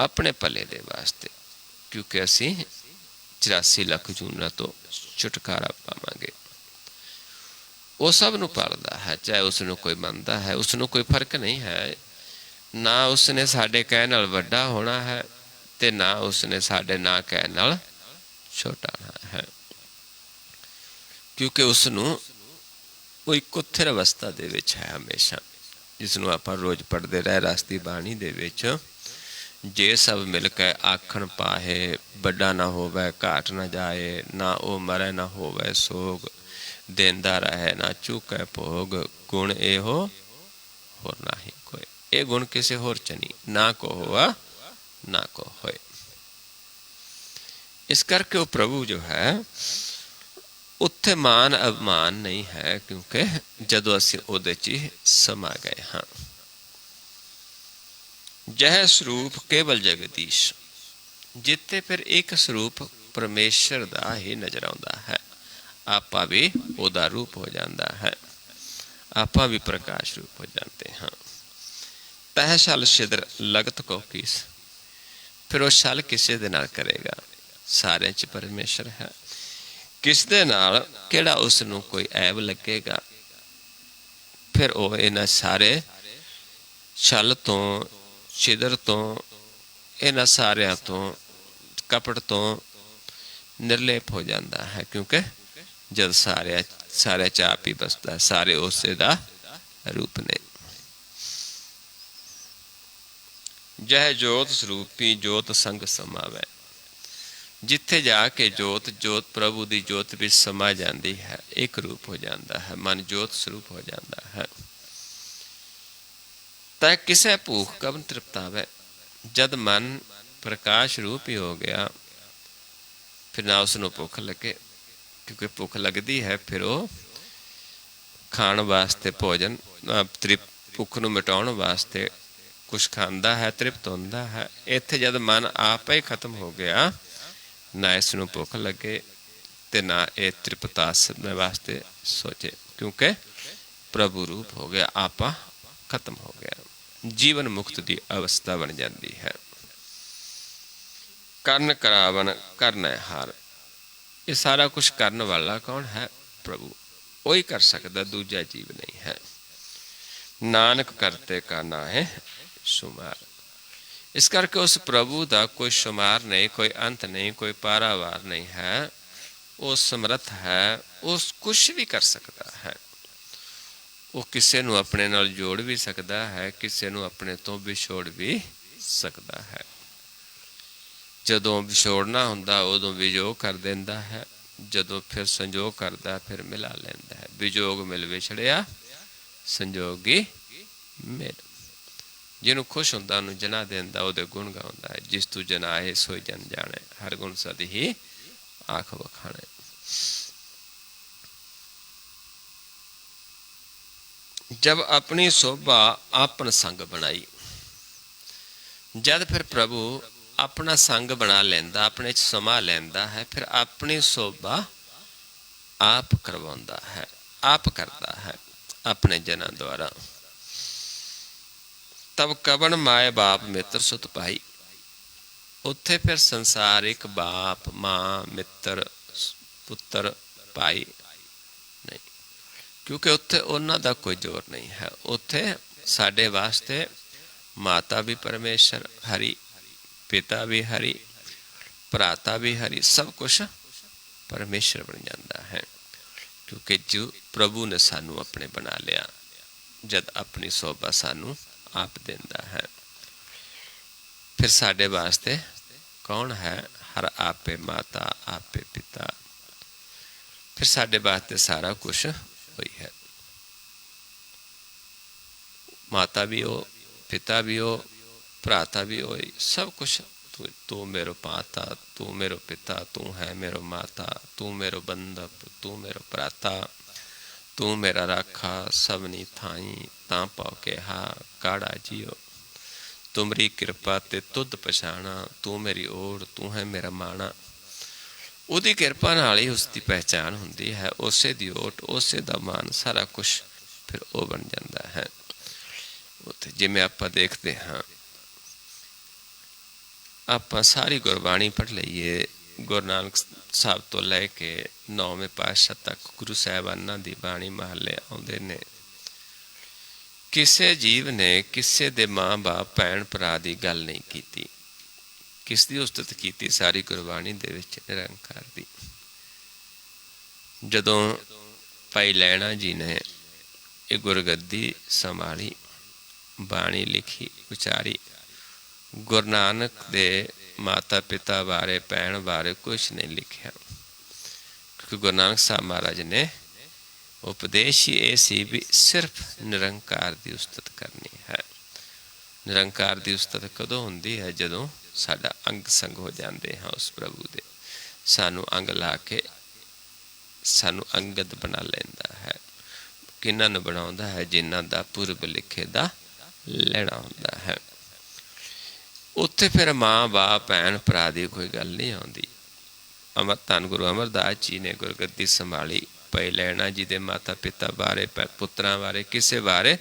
ਆਪਣੇ ਭਲੇ ਦੇ ਵਾਸਤੇ, ਕਿਉਂਕਿ ਅਸੀਂ 84 ਲੱਖ ਜੂਨਾਂ ਤੋਂ ਛੁਟਕਾਰਾ ਪਾਵਾਂਗੇ। ਉਹ ਸਭ ਨੂੰ ਪਾਲਦਾ ਹੈ, ਚਾਹੇ ਉਸ ਨੂੰ ਕੋਈ ਮੰਨਦਾ ਹੈ, ਉਸ ਨੂੰ ਕੋਈ ਫਰਕ ਨਹੀਂ ਹੈ। ਨਾ ਉਸਨੇ ਸਾਡੇ ਕਹਿਣ ਨਾਲ ਵੱਡਾ ਹੋਣਾ ਹੈ, ਤੇ ਨਾ ਉਸਨੇ ਸਾਡੇ ਨਾ ਕਹਿਣ ਨਾਲ ਛੋਟਾ ਹੋਣਾ ਹੈ, ਕਿਉਂਕਿ ਉਸ ਨੂੰ ਉਹ ਇੱਕੋ ਥਿਰ ਅਵਸਥਾ ਦੇ ਵਿੱਚ ਹੈ ਹਮੇਸ਼ਾ, ਜਿਸ ਨੂੰ ਆਪਾਂ ਰੋਜ਼ ਪੜ੍ਹਦੇ ਰਹੇ ਰਸ ਦੀ ਬਾਣੀ ਦੇ ਵਿੱਚ। ਜੇ ਸਭ ਮਿਲ ਕੇ ਆਖਣ ਪਾਹੇ, ਵੱਡਾ ਨਾ ਹੋਵੇ ਘਾਟ ਨਾ ਜਾਏ, ਨਾ ਉਹ ਮਰੇ ਨਾ ਹੋਵੇ ਸੋਗ, ਦੇਂਦਾ ਰਹੇ ਨਾ ਚੁੱਕੇ ਭੋਗ, ਗੁਣ ਇਹੋ ਹੋਰ ਨਾਹੀ ਕੋਈ। ਇਹ ਗੁਣ ਕਿਸੇ ਹੋਰ ਚ ਨਹੀਂ, ਨਾ ਕੋ ਹੋਆ ਨਾ ਕੋ ਹੋਏ। ਇਸ ਕਰਕੇ ਉਹ ਪ੍ਰਭੂ ਜੋ ਹੈ, ਉੱਥੇ ਮਾਨ ਅਭਿਮਾਨ ਨਹੀਂ ਹੈ, ਕਿਉਂਕਿ ਜਦੋਂ ਅਸੀਂ ਉਹਦੇ 'ਚ ਹੀ ਸਮਾ ਗਏ ਹਾਂ। ਜਹ ਸਰੂਪ ਕੇਵਲ ਜਗਦੀਸ਼। ਜਿੱਥੇ ਫਿਰ ਇੱਕ ਸਰੂਪ ਪਰਮੇਸ਼ਰ ਦਾ ਹੀ ਨਜ਼ਰ ਆਉਂਦਾ ਹੈ, आपा भी ਉਹਦਾ ਰੂਪ ਹੋ ਜਾਂਦਾ ਹੈ। ਆਪਾਂ ਵੀ ਪ੍ਰਕਾਸ਼ ਰੂਪ ਹੋ ਜਾਂਦੇ ਹਾਂ। ਤਹ ਛਲ ਛਿਦਰ ਲਗਤ ਕੋ ਕੀਸ। ਫਿਰ ਉਹ ਛਲ ਕਿਸੇ ਦੇ ਨਾਲ ਕਰੇਗਾ? ਸਾਰਿਆਂ 'ਚ ਪਰਮੇਸ਼ਰ ਹੈ। ਕਿਸ ਦੇ ਨਾਲ ਕਿਹੜਾ ਉਸ ਨੂੰ ਕੋਈ ਐਬ ਲੱਗੇਗਾ? ਫਿਰ ਉਹ ਇਹਨਾਂ ਸਾਰੇ ਛਲ ਤੋਂ, ਛਿਦਰ ਤੋਂ, ਇਹਨਾਂ ਸਾਰਿਆਂ ਤੋਂ, ਕਪਟ ਤੋਂ ਨਿਰਲੇਪ ਹੋ ਜਾਂਦਾ ਹੈ। ਕਿਉਂਕਿ ਜਦ ਸਾਰਿਆਂ 'ਚ ਆਪ ਹੀ ਬਸਦਾ, ਸਾਰੇ ਉਸੇ ਦਾ ਰੂਪ ਨੇ। ਜਹ ਜੋਤ ਸਰੂਪੀ ਜੋਤ ਸੰਗ ਸਮਾਵੈ। ਜਿੱਥੇ ਜਾ ਕੇ ਜੋਤ ਪ੍ਰਭੂ ਦੀ ਜੋਤ ਵਿੱਚ ਸਮਾ ਜਾਂਦੀ ਹੈ, ਇੱਕ ਰੂਪ ਹੋ ਜਾਂਦਾ ਹੈ, ਮਨ ਜੋਤ ਸਰੂਪ ਹੋ ਜਾਂਦਾ ਹੈ। ਤਾਂ ਕਿਸੇ ਭੂਖ ਕਬਨ ਤ੍ਰਿਪਤਾਵੈ। ਜਦ ਮਨ ਪ੍ਰਕਾਸ਼ ਰੂਪ ਹੀ ਹੋ ਗਿਆ, ਫਿਰ ਨਾ ਉਸ ਨੂੰ ਭੁੱਖ ਲੱਗੇ, ਕਿਉਂਕਿ ਭੁੱਖ ਲੱਗਦੀ ਹੈ ਫਿਰ ਉਹ ਖਾਣ ਵਾਸਤੇ ਭੋਜਨ, ਭੁੱਖ ਨੂੰ ਮਿਟਾਉਣ ਵਾਸਤੇ ਕੁਛ ਖਾਂਦਾ ਹੈ, ਤ੍ਰਿਪਤ ਹੁੰਦਾ ਹੈ। ਇੱਥੇ ਜਦ ਮਨ ਆਪ ਹੀ ਖਤਮ ਹੋ ਗਿਆ, ਨਾ ਇਸ ਨੂੰ ਭੁੱਖ ਲੱਗੇ ਤੇ ਨਾ ਇਹ ਤ੍ਰਿਪਤਾਸ ਵਾਸਤੇ ਸੋਚੇ, ਕਿਉਂਕਿ ਪ੍ਰਭੂ ਰੂਪ ਹੋ ਗਿਆ, ਆਪਾ ਖਤਮ ਹੋ ਗਿਆ। ਜੀਵਨ ਮੁਕਤ ਦੀ ਅਵਸਥਾ ਬਣ ਜਾਂਦੀ ਹੈ। ਕਰਨ ਕਰਾਵਨ ਕਰਨਾ ਹਾਰ। ਇਹ ਸਾਰਾ ਕੁਛ ਕਰਨ ਵਾਲਾ ਕੌਣ ਹੈ? ਪ੍ਰਭੂ। ਉਹੀ ਕਰ ਸਕਦਾ, ਦੂਜਾ ਜੀਵ ਨਹੀਂ ਹੈ। ਨਾਨਕ ਕਰਤੇ ਕਾ ਨਾਹਿ ਸ਼ੁਮਾਰ। ਇਸ ਕਰਕੇ ਉਸ ਪ੍ਰਭੂ ਦਾ ਕੋਈ ਸ਼ੁਮਾਰ ਨਹੀਂ, ਕੋਈ ਅੰਤ ਨਹੀਂ, ਕੋਈ ਪਾਰਾਵਾਰ ਨਹੀਂ ਹੈ। ਉਹ ਸਮਰੱਥ ਹੈ, ਉਹ ਕੁਛ ਵੀ ਕਰ ਸਕਦਾ ਹੈ। ਉਹ ਕਿਸੇ ਨੂੰ ਆਪਣੇ ਨਾਲ ਜੋੜ ਵੀ ਸਕਦਾ ਹੈ, ਕਿਸੇ ਨੂੰ ਆਪਣੇ ਤੋਂ ਵਿਛੋੜ ਵੀ ਸਕਦਾ ਹੈ। ਜਦੋਂ ਵਿਛੋੜਨਾ ਹੁੰਦਾ ਉਦੋਂ ਵਿਜੋਗ ਕਰ ਦਿੰਦਾ ਹੈ, ਜਦੋਂ ਫਿਰ ਸੰਜੋਗ ਕਰਦਾ ਫਿਰ ਮਿਲਾ ਲੈਂਦਾ ਹੈ। ਵਿਜੋਗ ਮਿਲ ਵਿਛੜਿਆ, ਸੰਜੋਗੀ ਮਿਲ। ਜਿਹਨੂੰ ਖੁਸ਼ ਹੁੰਦਾ ਉਹਨੂੰ ਜਨਾ ਦਿੰਦਾ, ਉਹਦੇ ਗੁਣ ਗਾਉਂਦਾ ਹੈ। ਜਿਸ ਤੂੰ ਜਨਾਏ ਸੋਈ ਜਨ ਜਾਣੇ, ਹਰ ਗੁਣ ਸਦ ਹੀ ਆਖ ਵਖਾਣੇ। ਜਬ ਆਪਣੀ ਸੋਭਾ ਆਪਨ ਸੰਗ ਬਣਾਈ। ਜਦ ਫਿਰ ਪ੍ਰਭੂ ਆਪਣਾ ਸੰਗ ਬਣਾ ਲੈਂਦਾ, ਆਪਣੇ 'ਚ ਸਮਾ ਲੈਂਦਾ ਹੈ, ਫਿਰ ਆਪਣੀ ਸੋਭਾ ਆਪ ਕਰਵਾਉਂਦਾ ਹੈ, ਆਪ ਕਰਦਾ ਹੈ ਆਪਣੇ ਜਨਾਂ ਦੁਆਰਾ। ਤਬ ਕਵਣ ਮਾਏ ਬਾਪ ਮਿੱਤਰ ਸੁਤ ਭਾਈ। ਉੱਥੇ ਫਿਰ ਸੰਸਾਰਿਕ ਬਾਪ, ਮਾਂ, ਮਿੱਤਰ, ਪੁੱਤਰ, ਭਾਈ ਨਹੀਂ, ਕਿਉਂਕਿ ਉੱਥੇ ਉਹਨਾਂ ਦਾ ਕੋਈ ਜ਼ੋਰ ਨਹੀਂ ਹੈ। ਉੱਥੇ ਸਾਡੇ ਵਾਸਤੇ ਮਾਤਾ ਵੀ ਪਰਮੇਸ਼ਰ ਹਰੀ, ਪਿਤਾ ਵੀ ਹਰੀ, ਭਰਾਤਾ ਵੀ ਹਰੀ, ਸਭ ਕੁਛ ਪਰਮੇਸ਼ਰ ਬਣ ਜਾਂਦਾ ਹੈ। ਕਿਉਂਕਿ ਜੋ ਪ੍ਰਭੂ ਨੇ ਸਾਨੂੰ ਆਪਣੇ ਬਣਾ ਲਿਆ, ਜਦ ਆਪਣੀ ਸੋਭਾ ਸਾਨੂੰ ਆਪ ਦਿੰਦਾ ਹੈ। ਫਿਰ ਸਾਡੇ ਵਾਸਤੇ ਕੌਣ ਹੈ? ਹਰ ਆਪੇ ਮਾਤਾ, ਆਪੇ ਪਿਤਾ। ਫਿਰ ਸਾਡੇ ਵਾਸਤੇ ਸਾਰਾ ਕੁਛ ਹੋਈ ਹੈ। ਮਾਤਾ ਵੀ ਹੋ, पिता भी हो, भ्राता भी हो, सब कुछ तू मेरो माता, तू मेरो पिता, तू है मेरो माता, तू मेरो बंधप, तू मेरो भ्राता, तू मेरा राखा सबनी थाई ता पाओ के हा काड़ा जियो। तुमरी कृपा ते तुद पछाणा, तू मेरी ओर, तू है मेरा माणा। ਉਹਦੀ ਕਿਰਪਾ ਨਾਲ ਹੀ ਉਸ ਦੀ ਪਹਿਚਾਣ ਹੁੰਦੀ ਹੈ, ਉਸੇ ਦੀ ਓਟ, ਉਸੇ ਦਾ ਮਾਨ, ਸਾਰਾ ਕੁਛ ਫਿਰ ਉਹ ਬਣ ਜਾਂਦਾ ਹੈ। ਉੱਥੇ ਜਿਵੇਂ ਆਪਾਂ ਦੇਖਦੇ ਹਾਂ, ਆਪਾਂ ਸਾਰੀ ਗੁਰਬਾਣੀ ਪੜ੍ਹ ਲਈਏ, ਗੁਰੂ ਨਾਨਕ ਸਾਹਿਬ ਤੋਂ ਲੈ ਕੇ 9ਵੇਂ ਪਾਤਸ਼ਾਹ ਤੱਕ ਗੁਰੂ ਸਾਹਿਬਾਨਾਂ ਦੀ ਬਾਣੀ ਮਹੱਲੇ ਆਉਂਦੇ ਨੇ। ਕਿਸੇ ਜੀਵ ਨੇ ਕਿਸੇ ਦੇ ਮਾਂ ਬਾਪ, ਭੈਣ ਭਰਾ ਦੀ ਗੱਲ ਨਹੀਂ ਕੀਤੀ। ਕਿਸ ਦੀ ਉਸਤਤ ਕੀਤੀ? ਸਾਰੀ ਗੁਰਬਾਣੀ ਦੇ ਵਿੱਚ ਨਿਰੰਕਾਰ ਦੀ। ਜਦੋਂ ਭਾਈ ਲਹਿਣਾ ਜੀ ਨੇ ਇਹ ਗੁਰਗੱਦੀ ਸੰਭਾਲੀ, ਬਾਣੀ ਲਿਖੀ, ਉਚਾਰੀ, ਗੁਰੂ ਨਾਨਕ ਦੇ ਮਾਤਾ ਪਿਤਾ ਬਾਰੇ, ਭੈਣ ਬਾਰੇ ਕੁਛ ਨਹੀਂ ਲਿਖਿਆ, ਕਿਉਂਕਿ ਗੁਰੂ ਨਾਨਕ ਸਾਹਿਬ ਮਹਾਰਾਜ ਨੇ ਉਪਦੇਸ਼ ਹੀ ਇਹ ਸੀ ਵੀ ਸਿਰਫ ਨਿਰੰਕਾਰ ਦੀ ਉਸਤਤ ਕਰਨੀ ਹੈ। ਨਿਰੰਕਾਰ ਦੀ ਉਸਤਤ ਕਦੋਂ ਹੁੰਦੀ ਹੈ? ਜਦੋਂ ਸਾਡਾ ਅੰਗ ਸੰਗ ਹੋ ਜਾਂਦੇ ਹਾਂ ਉਸ ਪ੍ਰਭੂ ਦੇ, ਸਾਨੂੰ ਅੰਗ ਲਾ ਕੇ ਸਾਨੂੰ ਅੰਗਦ ਬਣਾ ਲੈਂਦਾ ਹੈ। ਕਿਹਨਾਂ ਨੂੰ ਬਣਾਉਂਦਾ ਹੈ? ਜਿਨ੍ਹਾਂ ਦਾ ਪੁਰਬ ਲਿਖੇ ਦਾ ਲੈਣਾ ਹੁੰਦਾ ਹੈ। ਉੱਥੇ ਫਿਰ ਮਾਂ ਬਾਪ, ਭੈਣ ਭਰਾ ਦੀ ਕੋਈ ਗੱਲ ਨਹੀਂ ਆਉਂਦੀ। ਧੰਨ ਗੁਰੂ ਅਮਰਦਾਸ ਜੀ ਨੇ ਗੁਰਗੱਦੀ ਸੰਭਾਲੀ। ਭਾਈ ਲਹਿਣਾ ਜੀ ਦੇ ਮਾਤਾ ਪਿਤਾ ਬਾਰੇ, ਪੁੱਤਰਾਂ ਬਾਰੇ, ਕਿਸੇ ਬਾਰੇ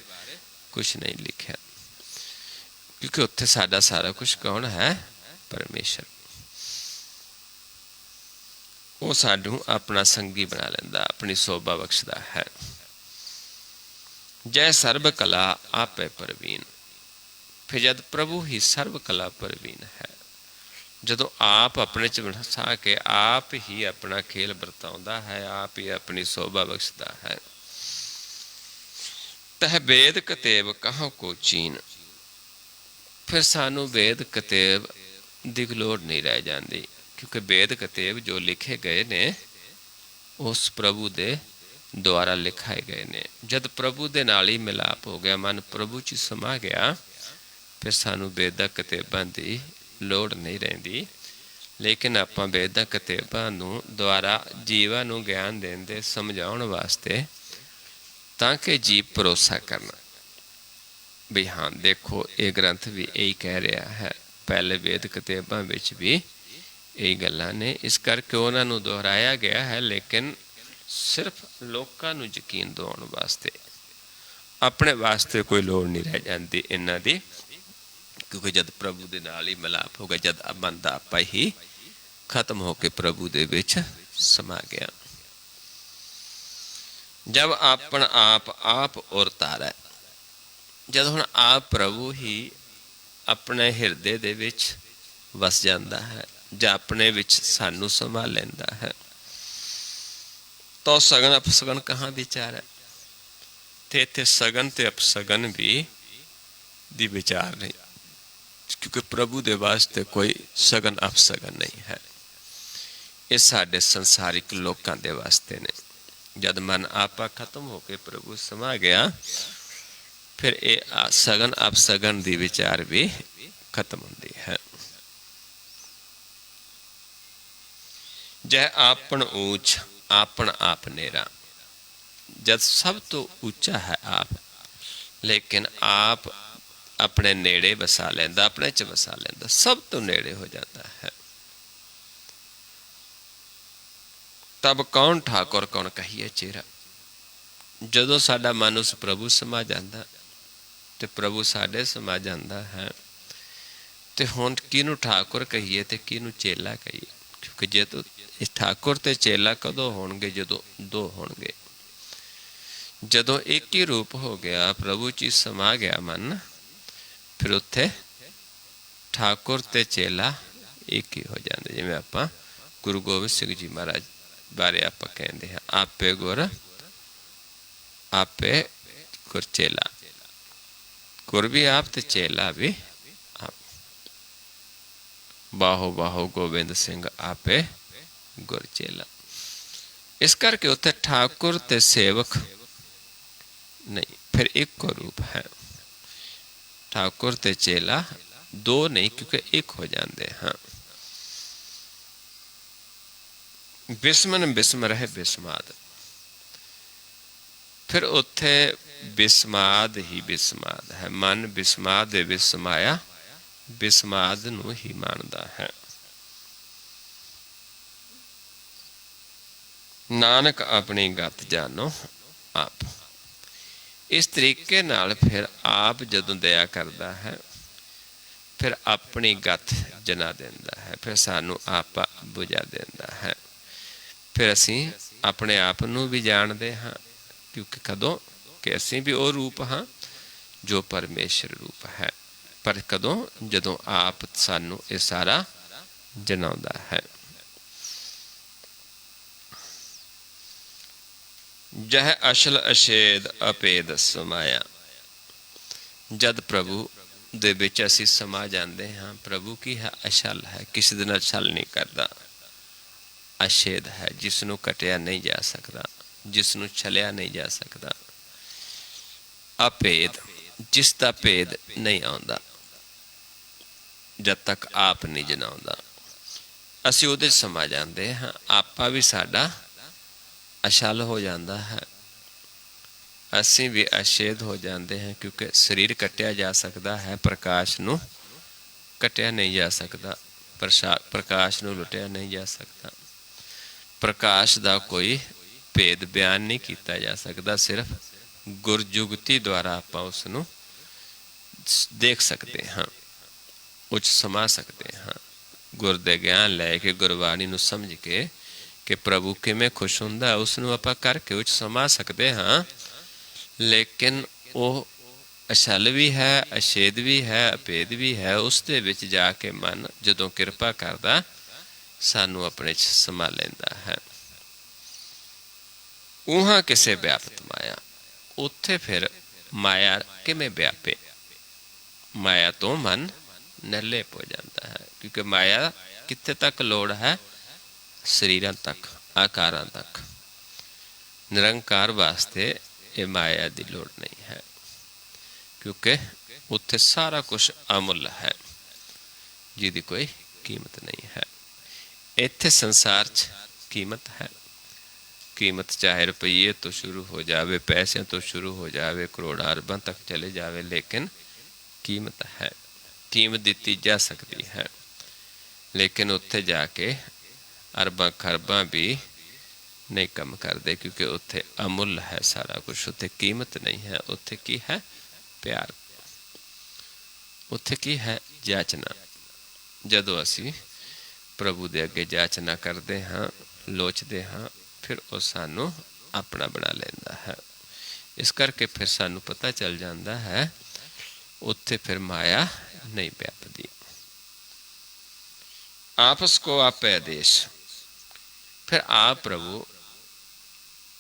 ਕੁਛ ਨਹੀਂ ਲਿਖਿਆ, ਕਿਉਂਕਿ ਉੱਥੇ ਸਾਡਾ ਸਾਰਾ ਕੁਛ ਕੌਣ ਹੈ? ਪਰਮੇਸ਼ਰ। ਉਹ ਸਾਨੂੰ ਆਪਣਾ ਸੰਗੀ ਬਣਾ ਲੈਂਦਾ, ਆਪਣੀ ਸੋਭਾ ਬਖਸ਼ਦਾ ਹੈ। ਜੈ ਸਰਬ ਕਲਾ ਆਪੇ ਪ੍ਰਵੀਨ। ਫਿਰ ਜਦ ਪ੍ਰਭੂ ਹੀ ਸਰਬ ਕਲਾ ਪ੍ਰਵੀਨ ਹੈ, ਜਦੋਂ ਆਪ ਆਪਣੇ ਚ ਵਸਾ ਕੇ ਆਪ ਹੀ ਆਪਣਾ ਖੇਲ ਵਰਤਾਉਂਦਾ ਹੈ, ਆਪ ਹੀ ਆਪਣੀ ਸੋਭਾ ਬਖਸ਼ਦਾ ਹੈ। ਤਹ ਵੇਦ ਕਤੇਬ ਕਹਾਂ ਕੋ ਚੀਨ। ਫਿਰ ਸਾਨੂੰ ਵੇਦ ਕਤੇਬ ਦੀ ਲੋੜ ਨਹੀਂ ਰਹਿ ਜਾਂਦੀ, ਕਿਉਂਕਿ ਵੇਦ ਕਤੇਬ ਜੋ ਲਿਖੇ ਗਏ ਨੇ ਉਸ ਪ੍ਰਭੂ ਦੇ ਦੁਆਰਾ ਲਿਖਾਏ ਗਏ ਨੇ। ਜਦ ਪ੍ਰਭੂ ਦੇ ਨਾਲ ਹੀ ਮਿਲਾਪ ਹੋ ਗਿਆ, ਮਨ ਪ੍ਰਭੂ 'ਚ ਸਮਾ ਗਿਆ, ਫਿਰ ਸਾਨੂੰ ਵੇਦਾਂ ਕਤੇਬਾਂ ਦੀ ਲੋੜ ਨਹੀਂ ਰਹਿੰਦੀ। ਲੇਕਿਨ ਆਪਾਂ ਵੇਦਾਂ ਕਤੇਬਾਂ ਨੂੰ ਦੁਆਰਾ ਜੀਵਾਂ ਨੂੰ ਗਿਆਨ ਦੇਣ ਦੇ ਸਮਝਾਉਣ ਵਾਸਤੇ, ਤਾਂ ਕਿ ਜੀਵ ਭਰੋਸਾ ਕਰਨ ਵੀ ਹਾਂ ਦੇਖੋ ਇਹ ਗ੍ਰੰਥ ਵੀ ਇਹੀ ਕਹਿ ਰਿਹਾ ਹੈ, ਪਹਿਲੇ ਵੇਦ ਕਤੇਬਾਂ ਵਿੱਚ ਵੀ ਇਹ ਗੱਲਾਂ ਨੇ। ਇਸ ਕਰਕੇ ਉਹਨਾਂ ਨੂੰ ਦੁਹਰਾਇਆ ਗਿਆ ਹੈ, ਲੇਕਿਨ ਸਿਰਫ ਲੋਕਾਂ ਨੂੰ ਯਕੀਨ ਦਿਵਾਉਣ ਵਾਸਤੇ, ਆਪਣੇ ਵਾਸਤੇ ਕੋਈ ਲੋੜ ਨਹੀਂ ਰਹਿ ਜਾਂਦੀ ਇਹਨਾਂ ਦੀ, ਕਿਉਂਕਿ ਜਦ ਪ੍ਰਭੂ ਦੇ ਨਾਲ ਹੀ ਮਿਲਾਪ ਹੋ ਗਿਆ, ਜਦ ਬੰਦਾ ਆਪਾਂ ਹੀ ਖਤਮ ਹੋ ਕੇ ਪ੍ਰਭੂ ਦੇ ਵਿੱਚ ਸਮਾ ਗਿਆ। ਜਬ ਆਪਣ ਆਪ ਔਰ ਤਾਰੈ। ਜਦ ਹੁਣ ਆਪ ਪ੍ਰਭੂ ਹੀ ਆਪਣੇ ਹਿਰਦੇ ਦੇ ਵਿੱਚ ਵਸ ਜਾਂਦਾ ਹੈ ਜਾਂ ਆਪਣੇ ਵਿੱਚ ਸਾਨੂੰ ਸਮਾ ਲੈਂਦਾ ਹੈ, ਤਾਂ ਸਗਨ ਅਪਸਗਨ ਕਹਾਂ ਵਿਚਾਰ ਹੈ। ਤੇ ਇੱਥੇ ਸਗਨ ਤੇ ਅਪਸਗਨ ਵੀ ਦੀ ਵਿਚਾਰ ਨਹੀਂ, ਕਿਉਂਕਿ ਪ੍ਰਭੂ ਦੇ ਵਾਸਤੇ ਕੋਈ ਸਗਨ ਅਪਸਗਨ ਨਹੀਂ ਹੈ। ਇਹ ਸਾਡੇ ਸੰਸਾਰਿਕ ਲੋਕਾਂ ਦੇ ਵਾਸਤੇ ਨੇ। ਜਦ ਮਨ ਆਪਾ ਖਤਮ ਹੋ ਕੇ ਪ੍ਰਭੂ ਸਮਾ ਗਿਆ, ਫਿਰ ਇਹ ਸਗਨ ਅਪਸਗਨ ਦੀ ਵਿਚਾਰ ਵੀ ਖਤਮ ਹੁੰਦੀ ਹੈ। ਜੈ ਆਪਣ ਊਚ ਆਪਣ ਆਪ ਨੇਰਾ। ਜਦ ਸਭ ਤੋਂ ਉੱਚਾ ਹੈ ਆਪ, ਲੇਕਿਨ ਆਪ ਆਪਣੇ ਨੇੜੇ ਵਸਾ ਲੈਂਦਾ, ਆਪਣੇ ਚ ਵਸਾ ਲੈਂਦਾ, ਸਭ ਤੋਂ ਨੇੜੇ ਹੋ ਜਾਂਦਾ ਹੈ। ਤਬ ਕੌਣ ਠਾਕੁਰ ਕੌਣ ਕਹੀਏ ਚਿਹਰਾ। ਜਦੋਂ ਸਾਡਾ ਮਨ ਉਸ ਪ੍ਰਭੂ ਸਮਾ ਜਾਂਦਾ ਤੇ ਪ੍ਰਭੂ ਸਾਡੇ ਸਮਾ ਜਾਂਦਾ ਹੈ, ਤੇ ਹੁਣ ਕਿਹਨੂੰ ਠਾਕੁਰ ਕਹੀਏ ਤੇ ਕਿਹਨੂੰ ਚੇਲਾ ਕਹੀਏ। ਕਿਉਂਕਿ ਜੇ ਤੂੰ ਇਸ ਠਾਕੁਰ ਤੇ ਚੇਲਾ ਕਦੋਂ ਹੋਣਗੇ? ਜਦੋਂ ਦੋ ਹੋਣਗੇ। ਜਦੋਂ ਇੱਕ ਹੀ ਰੂਪ ਹੋ ਗਿਆ, ਪ੍ਰਭੂ ਚ ਸਮਾ ਗਿਆ ਮਨ, ਫਿਰ ਉੱਥੇ ਠਾਕੁਰ ਤੇ ਚੇਲਾ ਇੱਕ ਹੀ ਹੋ ਜਾਂਦੇ। ਜਿਵੇਂ ਆਪਾਂ ਗੁਰੂ ਗੋਬਿੰਦ ਸਿੰਘ ਜੀ ਮਹਾਰਾਜ ਬਾਰੇ ਆਪਾਂ ਕਹਿੰਦੇ ਹਾਂ, ਆਪੇ ਗੁਰ ਚੇਲਾ। ਗੁਰ ਵੀ ਆਪ ਤੇ ਚੇਲਾ ਵੀ ਆਪ। ਬਾਹੋ ਬਾਹੋ ਗੋਬਿੰਦ ਸਿੰਘ ਆਪੇ ਗੁਰ ਚੇਲਾ। ਇਸ ਕਰਕੇ ਉੱਥੇ ਠਾਕੁਰ ਤੇ ਸੇਵਕ ਨਹੀਂ, ਫਿਰ ਇੱਕੋ ਰੂਪ ਹੈ। ਠਾਕੁਰ ਤੇ ਚੇਲਾ ਦੋ ਨਹੀਂ, ਕਿਉਂਕਿ ਇੱਕ ਹੋ ਜਾਂਦੇ ਹਾਂ। ਬਿਸਮਨ ਬਿਸਮ ਰਹੇ ਬਿਸਮਾਦ। ਫਿਰ ਉੱਥੇ ਬਿਸਮਾਦ ਹੀ ਬਿਸਮਾਦ ਹੈ। ਮਨ ਬਿਸਮਾਦ ਦੇ ਵਿੱਚ ਸਮਾਇਆ, ਬਿਸਮਾਦ ਨੂੰ ਹੀ ਮੰਨਦਾ ਹੈ। ਨਾਨਕ ਆਪਣੀ ਗਤ ਜਾਣੋ ਆਪ। ਇਸ ਤਰੀਕੇ ਨਾਲ ਫਿਰ ਆਪ ਜਦੋਂ ਦਇਆ ਕਰਦਾ ਹੈ, ਫਿਰ ਆਪਣੀ ਗਤ ਜਨਾ ਦਿੰਦਾ ਹੈ, ਫਿਰ ਸਾਨੂੰ ਆਪ ਬੁਝਾ ਦਿੰਦਾ ਹੈ। ਫਿਰ ਅਸੀਂ ਆਪਣੇ ਆਪ ਨੂੰ ਵੀ ਜਾਣਦੇ ਹਾਂ, ਕਿਉਂਕਿ ਕਦੋਂ ਕਿ ਅਸੀਂ ਵੀ ਉਹ ਰੂਪ ਹਾਂ ਜੋ ਪਰਮੇਸ਼ਰ ਰੂਪ ਹੈ। ਪਰ ਕਦੋਂ? ਜਦੋਂ ਆਪ ਸਾਨੂੰ ਇਹ ਸਾਰਾ ਜਨਾਉਂਦਾ ਹੈ। ਜਹ ਅਸਲ ਅਸ਼ੇਦ ਅਪੇਦ ਸਮਾਇਆ। ਜਦ ਪ੍ਰਭੂ ਦੇ ਵਿੱਚ ਅਸੀਂ ਸਮਾ ਜਾਂਦੇ ਹਾਂ, ਪ੍ਰਭੂ ਕੀ ਹੈ? ਅਸ਼ਲ ਹੈ, ਕਿਸੇ ਦੇ ਨਾਲ ਛਲ ਨਹੀਂ ਕਰਦਾ। ਅਸ਼ੇਦ ਹੈ, ਜਿਸ ਨੂੰ ਕਟਿਆ ਨਹੀਂ ਜਾ ਸਕਦਾ, ਜਿਸ ਨੂੰ ਛਲਿਆ ਨਹੀਂ ਜਾ ਸਕਦਾ। ਅਭੇਦ, ਜਿਸ ਦਾ ਭੇਦ ਨਹੀਂ ਆਉਂਦਾ ਜਦ ਤੱਕ ਆਪ ਨਹੀਂ ਜਨਾਉਂਦਾ। ਅਸੀਂ ਉਹਦੇ ਸਮਾ ਜਾਂਦੇ ਹਾਂ, ਆਪਾ ਵੀ ਸਾਡਾ ਅਸ਼ਲ ਹੋ ਜਾਂਦਾ ਹੈ, ਅਸੀਂ ਵੀ ਅਸ਼ੇਦ ਹੋ ਜਾਂਦੇ ਹਾਂ। ਕਿਉਂਕਿ ਸਰੀਰ ਕੱਟਿਆ ਜਾ ਸਕਦਾ ਹੈ, ਪ੍ਰਕਾਸ਼ ਨੂੰ ਕੱਟਿਆ ਨਹੀਂ ਜਾ ਸਕਦਾ, ਪ੍ਰਕਾਸ਼ ਨੂੰ ਲੁੱਟਿਆ ਨਹੀਂ ਜਾ ਸਕਦਾ। प्रकाश का कोई भेद बयान नहीं किया जा सकता, सिर्फ गुरजुगती द्वारा आप उसनूं देख सकते हाँ, उच समा सकते हाँ। गुर दे ज्ञान लैके गुरबाणी नूं समझ के कि प्रभु किवें खुश हुंदा उसनूं आपां करके उच समा सकते हाँ। लेकिन वो अछल भी है, अछेद भी है, अभेद भी है। उस दे विच जाके मन जदों किरपा करदा सानू अपने च समा लैंदा है। उहां किसे व्यापत माया, उत्थे फिर माया किवें व्यापे? माया तो मन निर्लेप हो जाता है, क्योंकि माया कित्थे तक लोड़ है? शरीरां तक, आकारां तक। निरंकार वास्ते ये माया की लोड़ नहीं है, क्योंकि उत्थे सारा कुछ अमुल है जिहदी कोई कीमत नहीं है। इत्थे संसार च कीमत है। कीमत चाहे रुपये तो शुरू हो जाए, पैसे तो शुरू हो जाए, करोड़ां अरबां तक चले जाए, लेकिन कीमत है। कीमत दी जा सकती है, लेकिन उत्थे जाके अरबां खरबां भी नहीं कम करते, क्योंकि उत्थे अमुल है सारा कुछ। उत्थे कीमत नहीं है। उत्थे की है? प्यार। उत्थे की है? जाचना। जदों असी प्रभु दे अगे जाचना करते हाँ, लोचते हाँ, फिर वो सानू अपना बना लेंदा है। इस करके फिर सानू पता चल जाता है उत्थे फिर माया नहीं व्यापदी। आपस को आपे आदेश। फिर आप प्रभु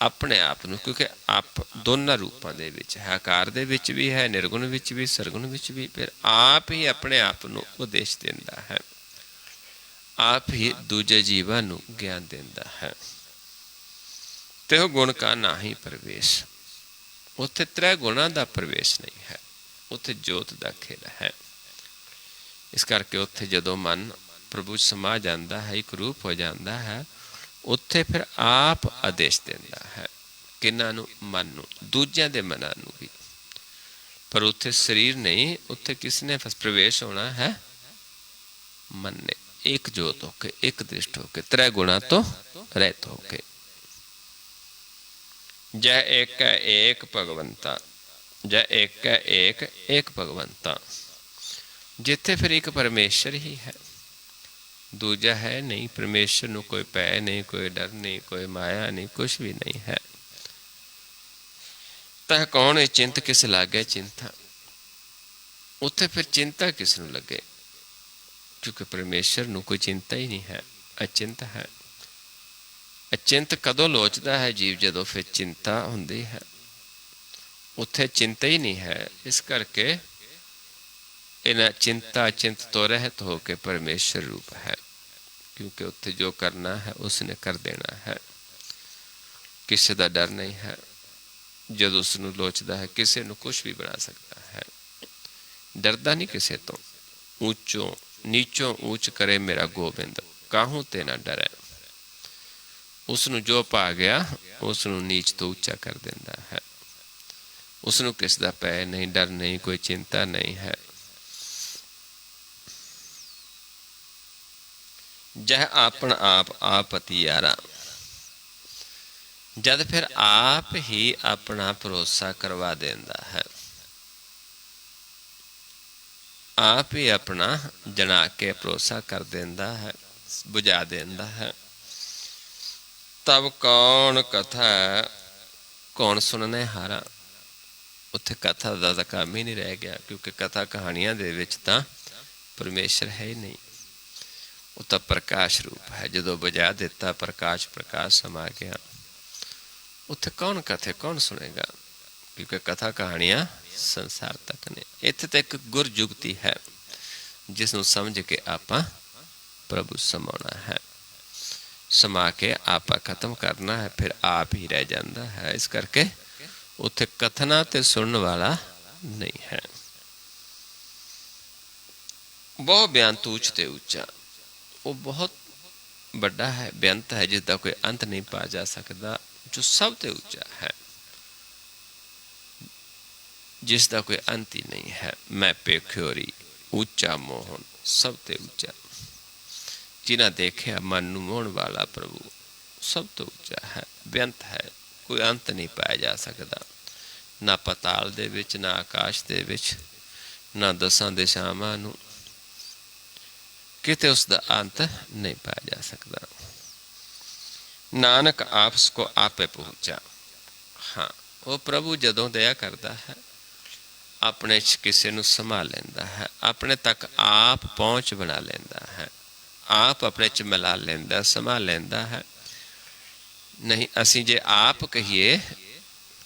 अपने आप नूं, क्योंकि आप दोनों रूपों दे विच है, आकार दे विच भी है, निर्गुण विच भी, सरगुण विच भी। फिर आप ही अपने आप नूं उपदेश देंदा है, आप ही दूजे जीवां नूं ज्ञान देंदा है। त्यो गुण का ना ही प्रवेश। उत्थे त्रै गुणां दा प्रवेश नहीं है, उत्थे जोत दा खेल है। इस करके उत्थे जदों मन प्रभु समा जाता है, एक रूप हो जाता है, उत्थे फिर आप आदेश देंदा है। किन्हां नूं? मन नूं, दूजियां दे मनां नूं भी। पर उत्थे शरीर नहीं, उत्थे किसने प्रवेश होना है? मन ने। एक जोत होके, एक दृष्ट होके, त्रै गुणा तो रहित होके। जय एक है एक भगवंता, जय एक है एक भगवंता। जिथे फिर एक परमेश्वर ही है, दूजा है नहीं। परमेश्वर नूं कोई भय नहीं, कोई डर नहीं, कोई माया नहीं, कुछ भी नहीं है। तह कौन चिंत किस लागे चिंता। उत्थे फिर चिंता किस नूं लगे? क्योंकि परमेश्वर नूं कोई चिंता ही नहीं है, अचिंत है। अचिंत कदों लोचदा है जीव? जदों फिर चिंता हुंदी है। उत्थे चिंता ही नहीं है। इस करके इन्हां चिंता चिंत तो रहत होके परमेश्वर रूप है, क्योंकि उत्थे जो करना है उसने कर देना है। किसी का डर नहीं है। जदों उसनूं लोचदा है किसी नूं कुछ भी बना सकता है। डरदा नहीं किसी तो। ऊंचों नीचों ऊंच करे मेरा गोबिंद, काहू ते ना डरै। उसनूं जो पा गया उसनूं नीच तो ऊंचा कर देंदा है। उसनूं किस दा भय नहीं, डर नहीं, कोई चिंता नहीं है। जह आपन आप आपति यारा। जद फिर आप ही अपना भरोसा करवा देंदा है, आप ही अपना जना के भरोसा कर देंदा है, बुझा देंदा है। तब कौन कथा, कौन सुनने हारा। उत्थे कथा दा तां काम ही नहीं रह गया, क्योंकि कथा कहानियां दे विच तां परमेश्वर है ही नहीं। वो तो प्रकाश रूप है। जदों बुझा दिता प्रकाश, प्रकाश समा गया, उत्थे कौन कथे, कौन सुनेगा? क्योंकि कथा कहानियां संसार तक ने। इत्थे तो एक गुर जुगती है जिसनूं समझ के आपां प्रभु समाना है। समा के आपा खत्म करना है, फिर आप ही रह जाता है। इस करके उत्थे कथना ते सुनने वाला नहीं है। बहुत बेअंत ऊंच ते ऊंचा, वो बहुत बड़ा है, बेअंत है, जिसका कोई अंत नहीं पा जा सकता, जो सब ते ऊंचा है, जिसका कोई अंत ही नहीं है। मैं पेख्योरी ऊंचा मोहन, सब ते ऊंचा। जिन्हें देखा मन नूं मोहन वाला प्रभु सब तो ਉੱਚਾ है, बेअंत है, कोई अंत नहीं पाया जा सकता। ना पताल दे विच, ना आकाश दे विच, ना दसां दिशावां नूं, किते उसका अंत नहीं पाया जा सकता। नानक आप को आपे पहुँचा। हाँ, वो प्रभु जदों दया करता है, अपने च किसी नूं संभाल लैंदा है, अपने तक आप पहुँच बना लैंदा है, आप अपने च मिला लैंदा, संभाल लैंदा है। नहीं असीं जे आप कहिए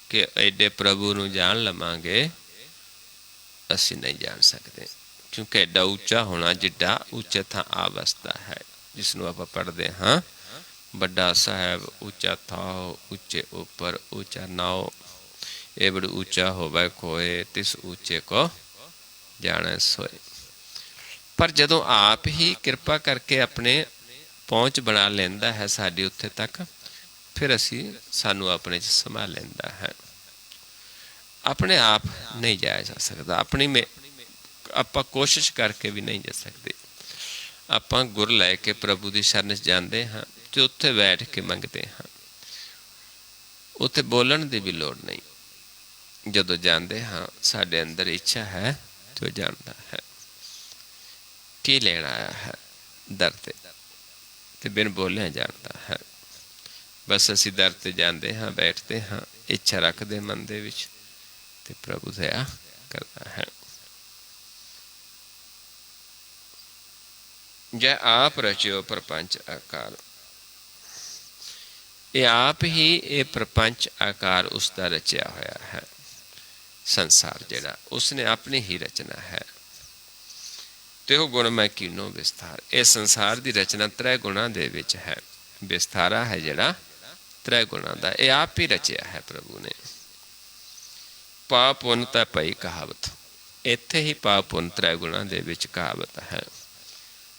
कि एडे प्रभु नूं जान लवांगे, असीं नहीं जान सकते, क्योंकि एडा ऊँचा होना, जिड्डा ऊँचे थां आवस्था है, जिसनों आपां पढ़दे हाँ, बड़ा साहब ऊँचा थाओ, ऊँचे ऊपर ऊँचा नाओ, ये बड़ ऊँचा होवे कोय, तिस ऊँचे को जाने सोए। पर जदों आप ही किरपा करके अपने पहुँच बना लेंदा है साडी उत्थे तक, फिर असी सानू अपने च संभाल लेंदा है। अपने आप नहीं जाया जा सकता, अपनी में आपां कोशिश करके भी नहीं जा सकते। आपां गुर लैके प्रभु की शरण जाते हाँ, तो उत्थे बैठ के मंगते हाँ, उत्थे बोलण की भी लोड़ नहीं। जदों जाते हाँ, साडे अंदर इच्छा है तो जानता है की लेना आया है, दर ते बिन बोलिया जानता है। बस असी दर ते जाते हाँ, बैठते हाँ, इच्छा रखते मन दे विच, ते प्रभु दया करता है। जै आप रचियो प्रपंच आकार, ये आप ही ये प्रपंच आकार उसका रचिया होया है। संसार जिहड़ा उसने अपनी ही रचना है। त्यो गुण मैं कीनो विस्तार, ये संसार की रचना त्रै गुणा दे विच है। विस्तारा है जिहड़ा त्रै गुणा दा, ये आप ही रचिया है प्रभु ने। पाप पुन तां पई कहावत, इत्थे ही पाप पुन त्रै गुणा दे विच कहावत है।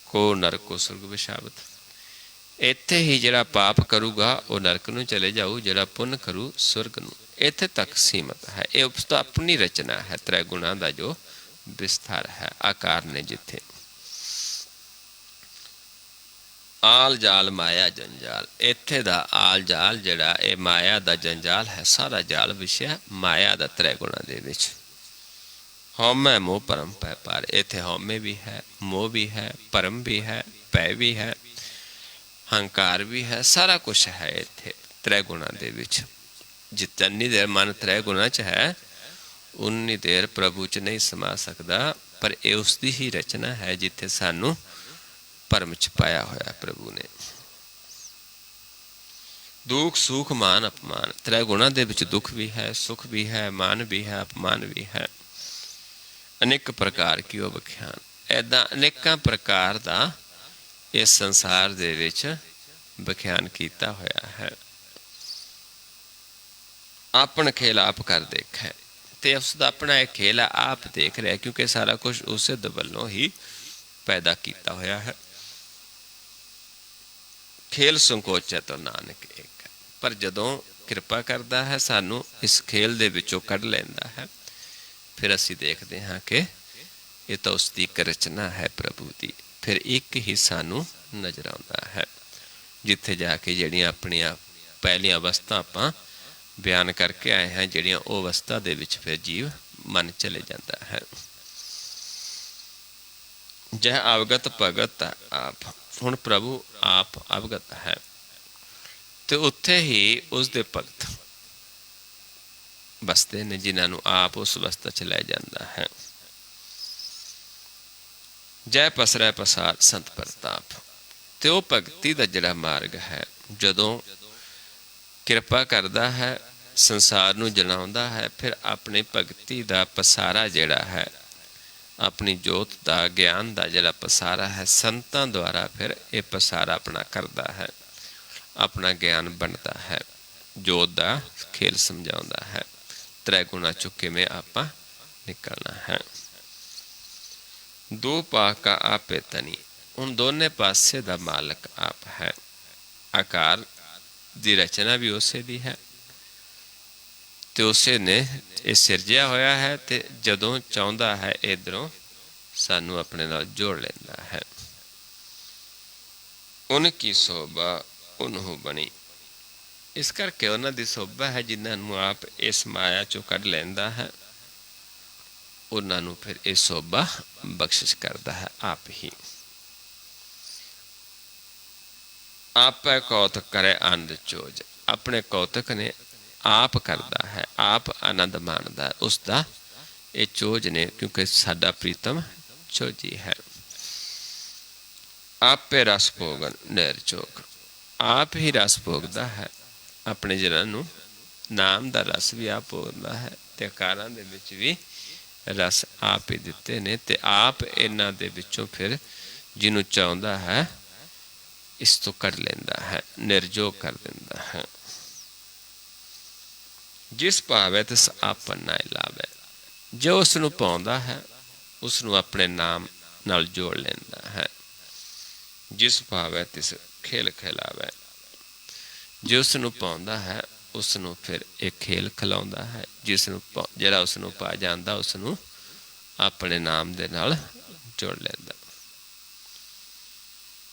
को नरक को सुरग विछावत, इत्थे ही जिहड़ा पाप करूगा वो नरक नूं चले जाऊ, जिहड़ा पुन करू सुरग नूं। इत्थे तक सीमित है, ये उसका अपनी रचना है। त्रै गुणा का जो विस्तार है, आकार ने जिथे। आल जाल माया जंजाल, इत्थे दा आल जाल जिहड़ा ये माया दा जंजाल है, सारा जाल विछया माया दा त्रै गुणा दे विच। हौमै मोह परम पै पार, इत्थे हौमे भी है, मोह भी है, परम भी है, पै भी है, हंकार भी है, सारा कुछ है इत्थे त्रै गुणा दे विच। जितनी देर मन त्रै गुणा च है, उन्नी देर प्रभु च नहीं समा सकता। पर यह उसकी ही रचना है जिथे सानू परम च पाया होया प्रभु ने। दुख सुख मान अपमान, त्रै गुणा दे विच दुख भी है, सुख भी है, मान भी है, अपमान भी है। अनेक प्रकार की वो बख्यान, ऐदा अनेकों प्रकार का इस संसार दे विच बख्यान किया होया है। अपन खेल आप कर देखा, तो उसका अपना एक खेल आप देख रहा है, क्योंकि सारा कुछ उस दवलों ही पैदा किया होया है। खेल संकोच है तो नानक एक है, पर जदों कृपा करता है सानू इस खेल दे विचों कढ़ लैंदा है, फिर असी देखते हाँ कि ये तो उसकी एक रचना है प्रभु की। फिर एक ही सानू नजर आता है, जिथे जाके जड़ियाँ अपनिया पहलियां अवस्था आपां बयान करके आए हैं, जड़ियाँ वो अवस्था दे विच फिर जीव मन चले जाता है। जह अवगत भगत आप, हुण प्रभु आप अवगत है, तो उत्थे ही उसदे भगत बसते ने, जिन्होंने आप उस अवस्था च लै जाता है। जय पसरै पसार संत प्रताप, तो वह भगती का जिहड़ा मार्ग है, जदों किरपा करता है संसार नूं जलाउंदा है, फिर अपनी भगती का पसारा जिहड़ा है, अपनी जोत का ज्ञान का जिहड़ा पसारा है, संतां द्वारा फिर ये पसारा अपना करता है, अपना ज्ञान बनता है, जोत का खेल समझाउंदा है। त्रै गुणा चुके में आपा निकलना है। दो पाक का आपे तनी, उन दोने पासे दा मालक आप है। आकार दी रचना भी उसे दी है, तो उसे ने ये सिरजिया होया है, तो जदों चाहुंदा है इधरों सानू अपने नाल जोड़ लेंदा है। उनकी सोभा उन्हों बनी, ਇਸ ਕਰਕੇ ਉਹਨਾਂ ਦੀ ਸੋਭਾ ਹੈ ਜਿਨ੍ਹਾਂ ਨੂੰ ਆਪ ਇਸ ਮਾਇਆ ਚੋਂ ਕੱਢ ਲੈਂਦਾ ਹੈ, ਉਹਨਾਂ ਨੂੰ ਫਿਰ ਇਹ ਸੋਭਾ ਬਖਸ਼ਿਸ਼ ਕਰਦਾ ਹੈ ਆਪ ਹੀ। ਆਪੇ ਕੌਤਕ ਕਰੇ ਆਨੰਦ ਚੋਜ, ਆਪਣੇ ਕੌਤਕ ਨੇ ਆਪ ਕਰਦਾ ਹੈ, ਆਪ ਆਨੰਦ ਮਾਣਦਾ ਹੈ ਉਸ ਦਾ। ਇਹ ਚੋਜ ਨੇ ਕਿਉਂਕਿ ਸਾਡਾ ਪ੍ਰੀਤਮ ਚੋਜੀ ਹੈ। ਆਪੇ ਰਸ ਭੋਗਨ ਨਿਰਜੋਗ, ਆਪ ਹੀ ਰਸ ਭੋਗਦਾ ਹੈ ਆਪਣੇ ਜਨਾਂ ਨੂੰ। ਨਾਮ ਦਾ ਰਸ ਵੀ ਆਪ ਭੋਗਦਾ ਹੈ ਤੇ ਅਕਾਰਾਂ ਦੇ ਵਿੱਚ ਵੀ ਰਸ ਆਪ ਹੀ ਦਿੱਤੇ ਨੇ, ਤੇ ਆਪ ਇਹਨਾਂ ਦੇ ਵਿੱਚੋਂ ਫਿਰ ਜਿਹਨੂੰ ਚਾਹੁੰਦਾ ਹੈ ਇਸ ਤੋਂ ਕੱਢ ਲੈਂਦਾ ਹੈ, ਨਿਰਜੋਗ ਕਰ ਦਿੰਦਾ ਹੈ। ਜਿਸ ਭਾਵੈ ਤਿਸ ਆਪਨ ਲਾਵੇ, ਜੋ ਉਸ ਨੂੰ ਪਾਉਂਦਾ ਹੈ ਉਸ ਨੂੰ ਆਪਣੇ ਨਾਮ ਨਾਲ ਜੋੜ ਲੈਂਦਾ ਹੈ। ਜਿਸ ਭਾਵੈ ਤਿਸ ਖੇਲ ਖਿਲਾਵੇ, ਜੋ ਉਸ ਨੂੰ ਪਾਉਂਦਾ ਹੈ ਉਸ ਨੂੰ ਫਿਰ ਇਹ ਖੇਲ ਖਿਲਾਉਂਦਾ ਹੈ। ਜਿਸ ਨੂੰ ਜਿਹੜਾ ਉਸ ਨੂੰ ਪਾ ਜਾਂਦਾ ਉਸ ਨੂੰ ਆਪਣੇ ਨਾਮ ਦੇ ਨਾਲ ਜੋੜ ਲੈਂਦਾ।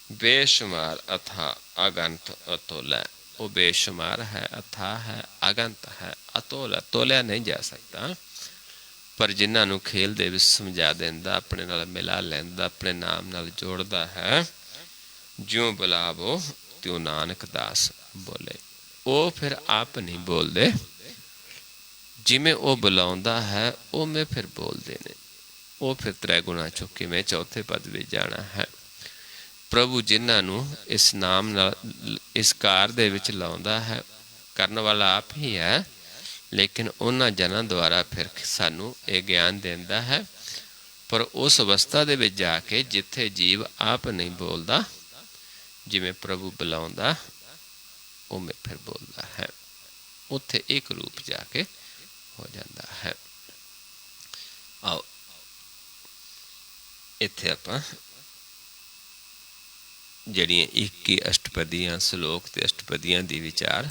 ਬੇਸ਼ੁਮਾਰ ਅਥਾ ਅਗੰਤ ਅਤੋਲਾ, ਉਹ ਬੇਸ਼ੁਮਾਰ ਹੈ, ਅਥਾਹ ਹੈ, ਅਗੰਤ ਹੈ, ਅਤੋਲਾ, ਤੋਲਿਆ ਨਹੀਂ ਜਾ ਸਕਦਾ। ਪਰ ਜਿਨ੍ਹਾਂ ਨੂੰ ਖੇਲ ਦੇ ਵਿੱਚ ਸਮਝਾ ਦਿੰਦਾ, ਆਪਣੇ ਨਾਲ ਮਿਲਾ ਲੈਂਦਾ, ਆਪਣੇ ਨਾਮ ਨਾਲ ਜੋੜਦਾ ਹੈ, ਜਿਉਂ ਬੁਲਾਵੋ ਤਿਉਂ ਨਾਨਕ ਦਾਸ ਬੋਲੇ, ਉਹ ਫਿਰ ਆਪ ਨਹੀਂ ਬੋਲਦੇ, ਜਿਵੇਂ ਉਹ ਬੁਲਾਉਂਦਾ ਹੈ ਉਵੇਂ ਫਿਰ ਬੋਲਦੇ ਨੇ। ਉਹ ਫਿਰ ਤ੍ਰੈ ਗੁਣਾ ਚੋਂ ਕਿਵੇਂ ਚੌਥੇ ਪਦ ਵਿੱਚ ਜਾਣਾ ਹੈ। ਪ੍ਰਭੂ ਜਿਨ੍ਹਾਂ ਨੂੰ ਇਸ ਨਾਮ ਨਾਲ ਇਸ ਕਾਰ ਦੇ ਵਿੱਚ ਲਾਉਂਦਾ ਹੈ, ਕਰਨ ਵਾਲਾ ਆਪ ਹੀ ਹੈ, ਲੇਕਿਨ ਉਹਨਾਂ ਜਨਾਂ ਦੁਆਰਾ ਫਿਰ ਸਾਨੂੰ ਇਹ ਗਿਆਨ ਦਿੰਦਾ ਹੈ। ਪਰ ਉਸ ਅਵਸਥਾ ਦੇ ਵਿੱਚ ਜਾ ਕੇ ਜਿੱਥੇ ਜੀਵ ਆਪ ਨਹੀਂ ਬੋਲਦਾ, ਜਿਵੇਂ ਪ੍ਰਭੂ ਬੁਲਾਉਂਦਾ ਉਵੇਂ ਫਿਰ ਬੋਲਦਾ ਹੈ, ਉੱਥੇ ਇੱਕ ਰੂਪ ਜਾ ਕੇ ਹੋ ਜਾਂਦਾ ਹੈ। ਆਓ ਇੱਥੇ ਆਪਾਂ ਜਿਹੜੀਆਂ 21 ਅਸ਼ਟਪਦੀਆਂ ਸ਼ਲੋਕ ਤੇ ਅਸ਼ਟਪਦੀਆਂ ਦੀ ਵਿਚਾਰ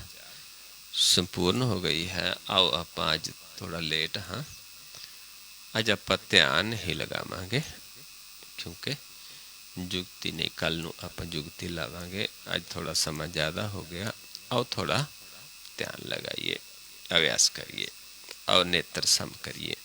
ਸੰਪੂਰਨ ਹੋ ਗਈ ਹੈ। ਆਓ ਆਪਾਂ ਅੱਜ ਥੋੜਾ ਲੇਟ ਹਾਂ, ਅੱਜ ਆਪਾਂ ਧਿਆਨ ਹੀ ਲਗਾਵਾਂਗੇ ਕਿਉਂਕਿ ਜੁਗਤੀ ਨਹੀਂ, ਕੱਲ ਨੂੰ ਆਪਾਂ ਜੁਗਤੀ ਲਾਵਾਂਗੇ। ਅੱਜ ਥੋੜਾ ਸਮਾਂ ਜ਼ਿਆਦਾ ਹੋ ਗਿਆ। ਆਓ ਥੋੜਾ ਧਿਆਨ लगाइए, अभ्यास करिए और नेत्र सम करिए।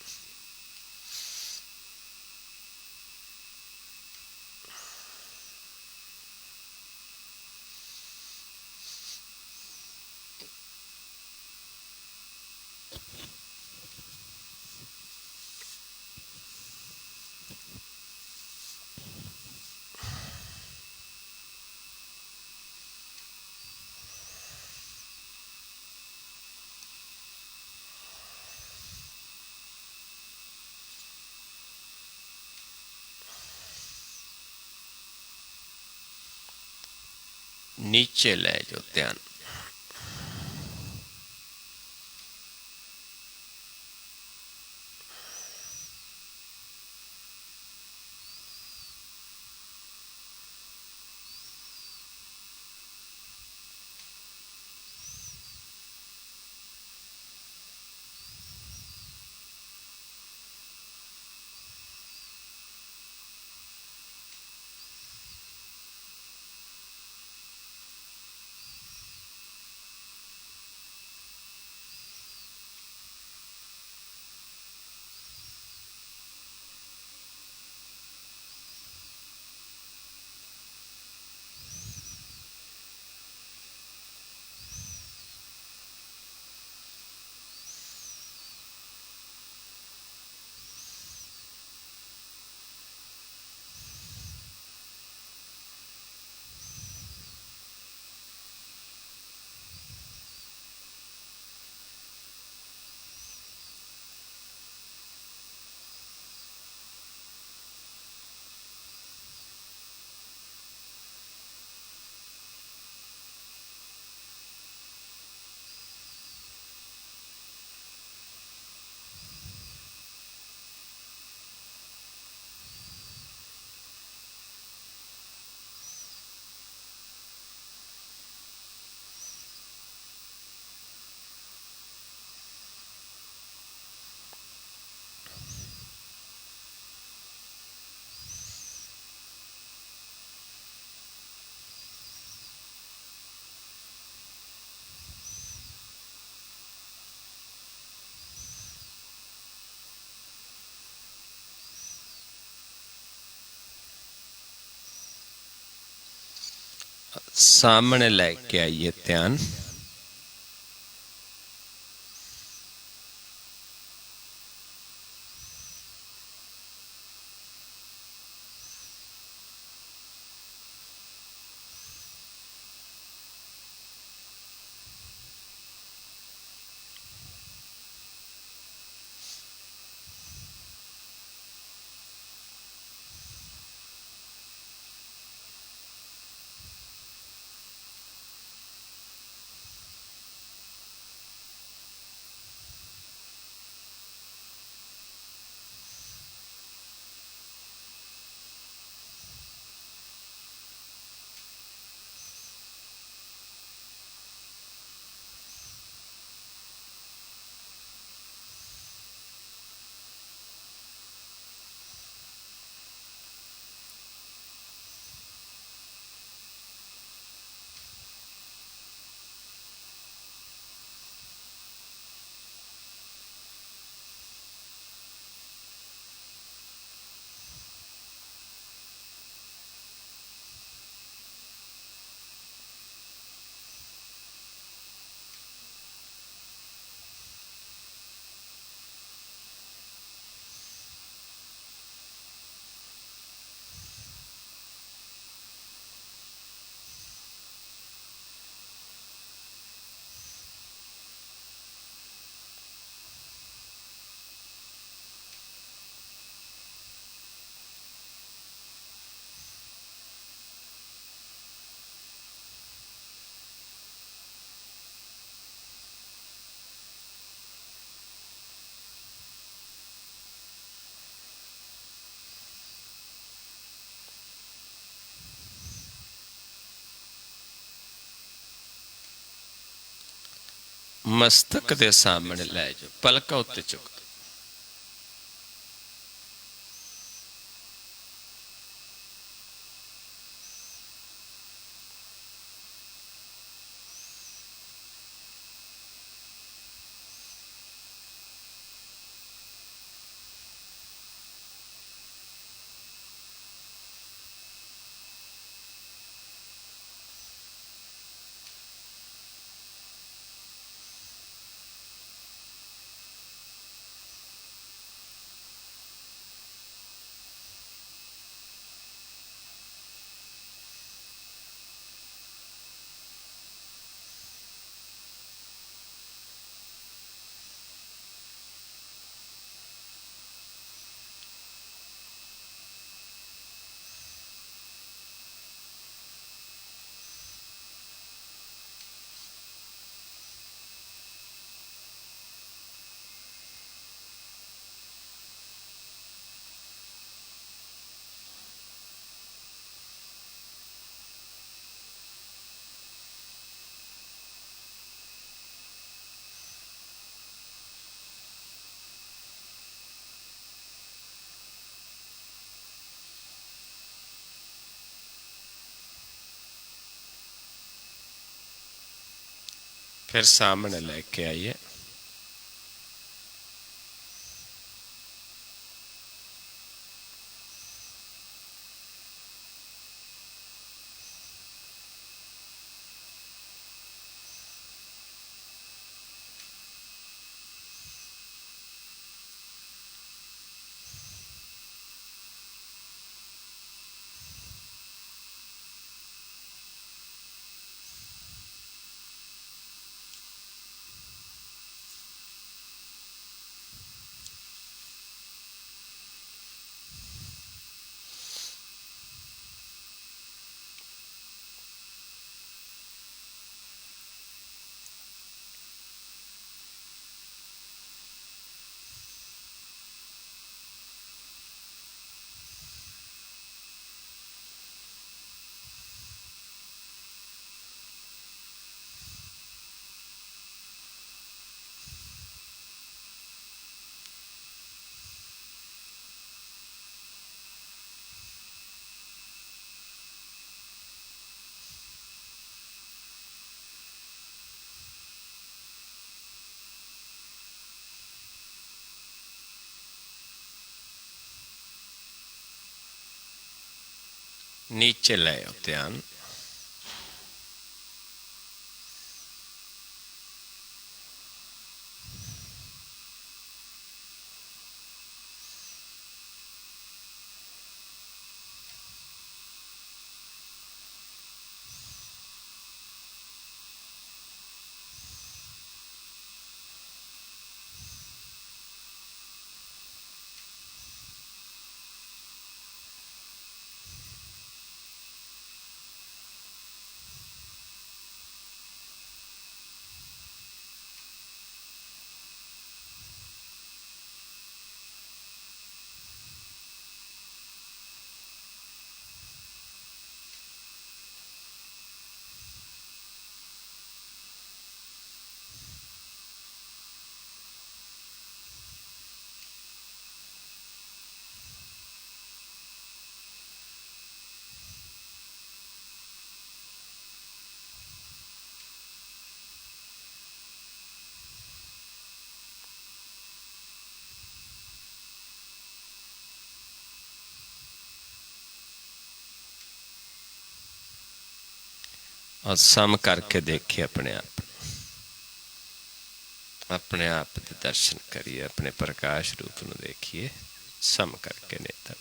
नीचे ले जो ध्यान, सामने लेके आइए ध्यान। मस्तक दे सामने लै जाओ, पलका उत्ते चुक। फिर सामने लेके आइए। नीचे ले आओ ध्यान। और सम करके देखिए अपने आप के दर्शन करिए, अपने प्रकाश रूप में देखिए, सम करके नेत्र।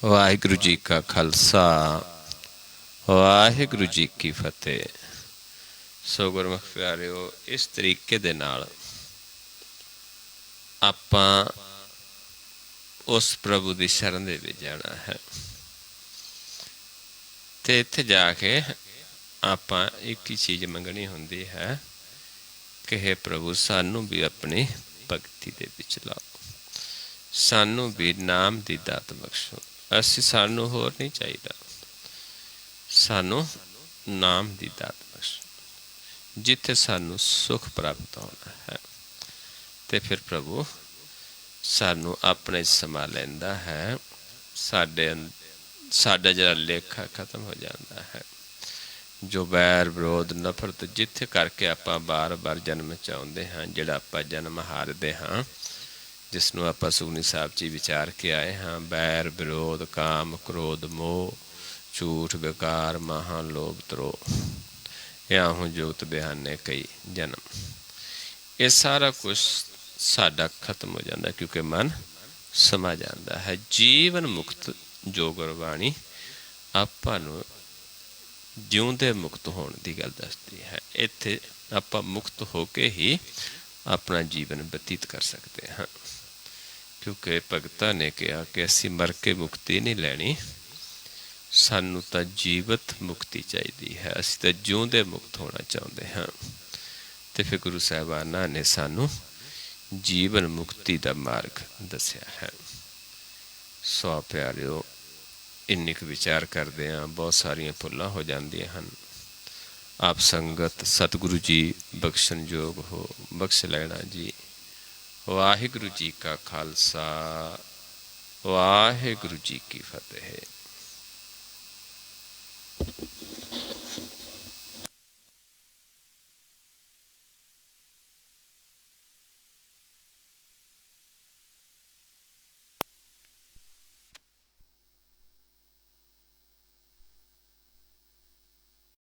वाहिगुरु जी का खालसा, वाहिगुरु जी की फतेह। सो गुरमुख प्यारिओ, इस तरीके दे नाल आपां उस प्रभु की शरण दे विच जाना है। ते इत्थे जाके आपां एक ही चीज़ मंगनी हुंदी है कि हे प्रभु सानू भी अपनी भगती दे विच लाओ, सानू भी नाम दी दात बख्शो। असी सानू होर नहीं चाहिए, सानू नाम दी दात बख्शो, जिथे सानू सुख प्राप्त होना है। ते फिर प्रभु सानू अपने समा लैंदा है, साडा जरा लेखा खत्म हो जाता है। जो बैर विरोध नफरत जिथे करके आपां बार बार जन्म चाहुंदे हां, जिहड़ा आपां जन्म हारदे हां, जिसनों आपां सुखनी साहब जी विचार के आए हाँ, बैर विरोध काम क्रोध मोह झूठ बेकार महा लोभ त्रोह, याहू जुगत बयाने कई जन्म। ये सारा कुछ साडा खत्म हो जाता, क्योंकि मन समा जाता है। जीवन मुक्त जो गुरबाणी आपां नूं जिउंदे मुक्त होने की गल दसदी है। इत्थे आपां मुक्त होके ही अपना जीवन बतीत कर सकते हैं, क्योंकि भगतां ने कहा कि असीं मर के मुक्ति नहीं लैनी, सानू तां जीवत मुक्ति चाहिदी है, असीं तां जिउंदे मुक्त होना चाहुंदे हां। ते फिर गुरु साहिबाना ने सानू जीवन मुक्ति का मार्ग दस्या है। सौ प्यारिओ, इन्नी क विचार करदे हां बहुत सारियां भुल्लां हो जांदियां हन। आप संगत सतगुरु जी बख्शण योग हो, बख्श लेना जी। वाहिगुरु जी का खालसा, वाहिगुरु जी की फतेह।